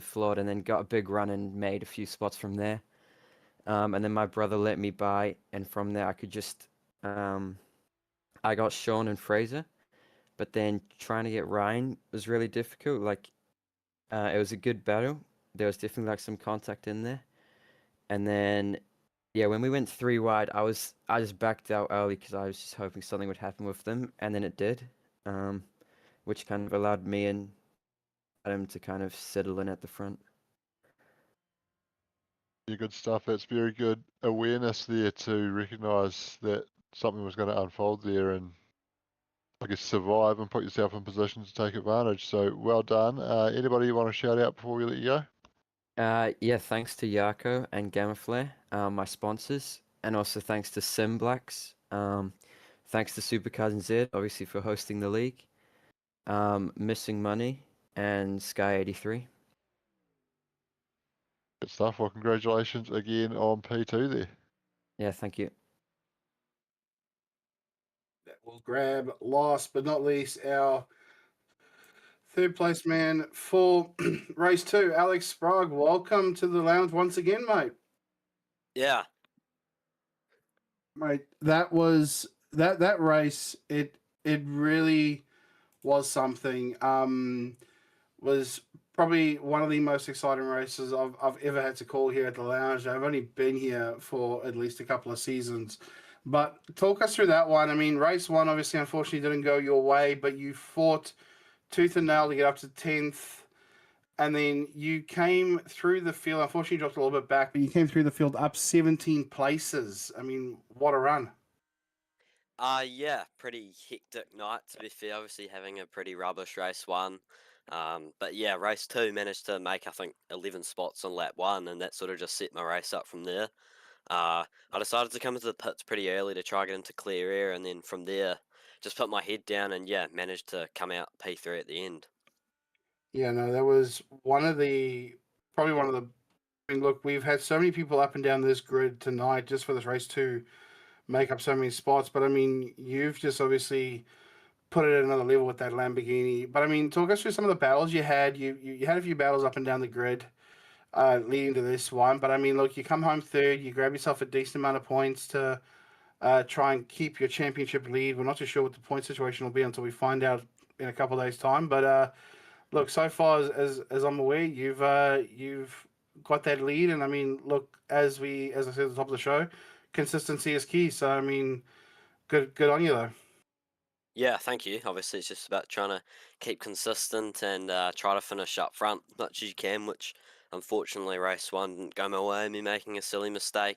flawed, and then got a big run and made a few spots from there. And then my brother let me by, and from there I could just I got Sean and Fraser, but then trying to get Ryan was really difficult. Like it was a good battle. There was definitely like some contact in there. And then, yeah, when we went 3 wide, I just backed out early because I was just hoping something would happen with them, and then it did, which kind of allowed me and Adam to kind of settle in at the front. Yeah, good stuff. That's very good awareness there to recognise that something was going to unfold there and, I guess, survive and put yourself in position to take advantage. So well done. Anybody you want to shout out before we let you go? Yeah, thanks to Yarko and Gamaflare, my sponsors, and also thanks to Simblacks. Thanks to SuperCars and Z, obviously, for hosting the league. Missing Money and Sky83. Good stuff. Well, congratulations again on P2 there. Yeah, thank you. That will grab, last but not least, our third place man for race 2, Alex Sprague. Welcome to the lounge once again, mate. Yeah. Mate, that was that race. It really was something. Was probably one of the most exciting races I've ever had to call here at the lounge. I've only been here for at least a couple of seasons. But talk us through that one. I mean, race 1 obviously unfortunately didn't go your way, but you fought tooth and nail to get up to 10th. And then you came through the field. Unfortunately, you dropped a little bit back, but you came through the field up 17 places. I mean, what a run. Yeah, pretty hectic night to be fair. Obviously having a pretty rubbish race 1. But yeah, race 2 managed to make, I think, 11 spots on lap 1, and that sort of just set my race up from there. I decided to come into the pits pretty early to try get into clear air, and then from there, just put my head down and yeah, managed to come out P3 at the end. Yeah, no, that was probably one of the. I mean, look, we've had so many people up and down this grid tonight just for this race to make up so many spots. But I mean, you've just obviously put it at another level with that Lamborghini. But I mean, talk us through some of the battles you had. You had a few battles up and down the grid leading to this one. But I mean, look, you come home third. You grab yourself a decent amount of points to try and keep your championship lead. We're not too sure what the point situation will be until we find out in a couple of days' time. But look, so far as I'm aware, you've got that lead, and I mean, look, as I said at the top of the show, consistency is key. So I mean, good on you though. Yeah, thank you. Obviously, it's just about trying to keep consistent and try to finish up front as much as you can, which unfortunately race 1 didn't go my way, me making a silly mistake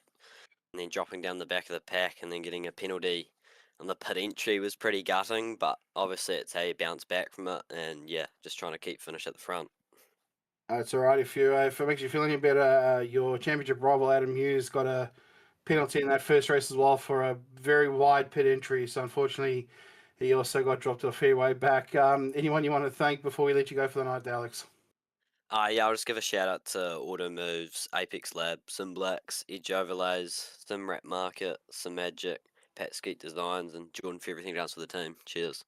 and then dropping down the back of the pack and then getting a penalty on the pit entry was pretty gutting, but obviously it's how you bounce back from it, and yeah, just trying to keep finish at the front. It's all right if it makes you feel any better. Your championship rival Adam Hughes got a penalty in that first race as well for a very wide pit entry. So unfortunately, he also got dropped a fair way back. Anyone you want to thank before we let you go for the night, Alex? Yeah, I'll just give a shout out to Auto Moves, Apex Lab, Simblacks, Edge Overlays, Simrap Market, Magic, Pat Skeet Designs, and Jordan for everything else for the team. Cheers.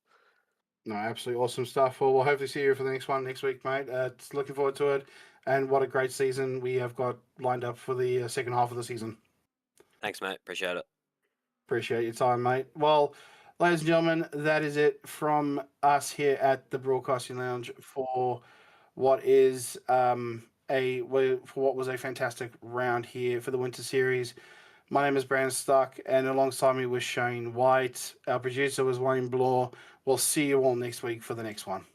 No, absolutely awesome stuff. Well, we'll hopefully see you for the next one next week, mate. Looking forward to it. And what a great season we have got lined up for the second half of the season. Thanks, mate. Appreciate it. Appreciate your time, mate. Well, ladies and gentlemen, that is it from us here at the Broadcasting Lounge for what is for what was a fantastic round here for the Winter Series. My name is Brandon Stuck, and alongside me was Shane White. Our producer was Wayne Bloor. We'll see you all next week for the next one.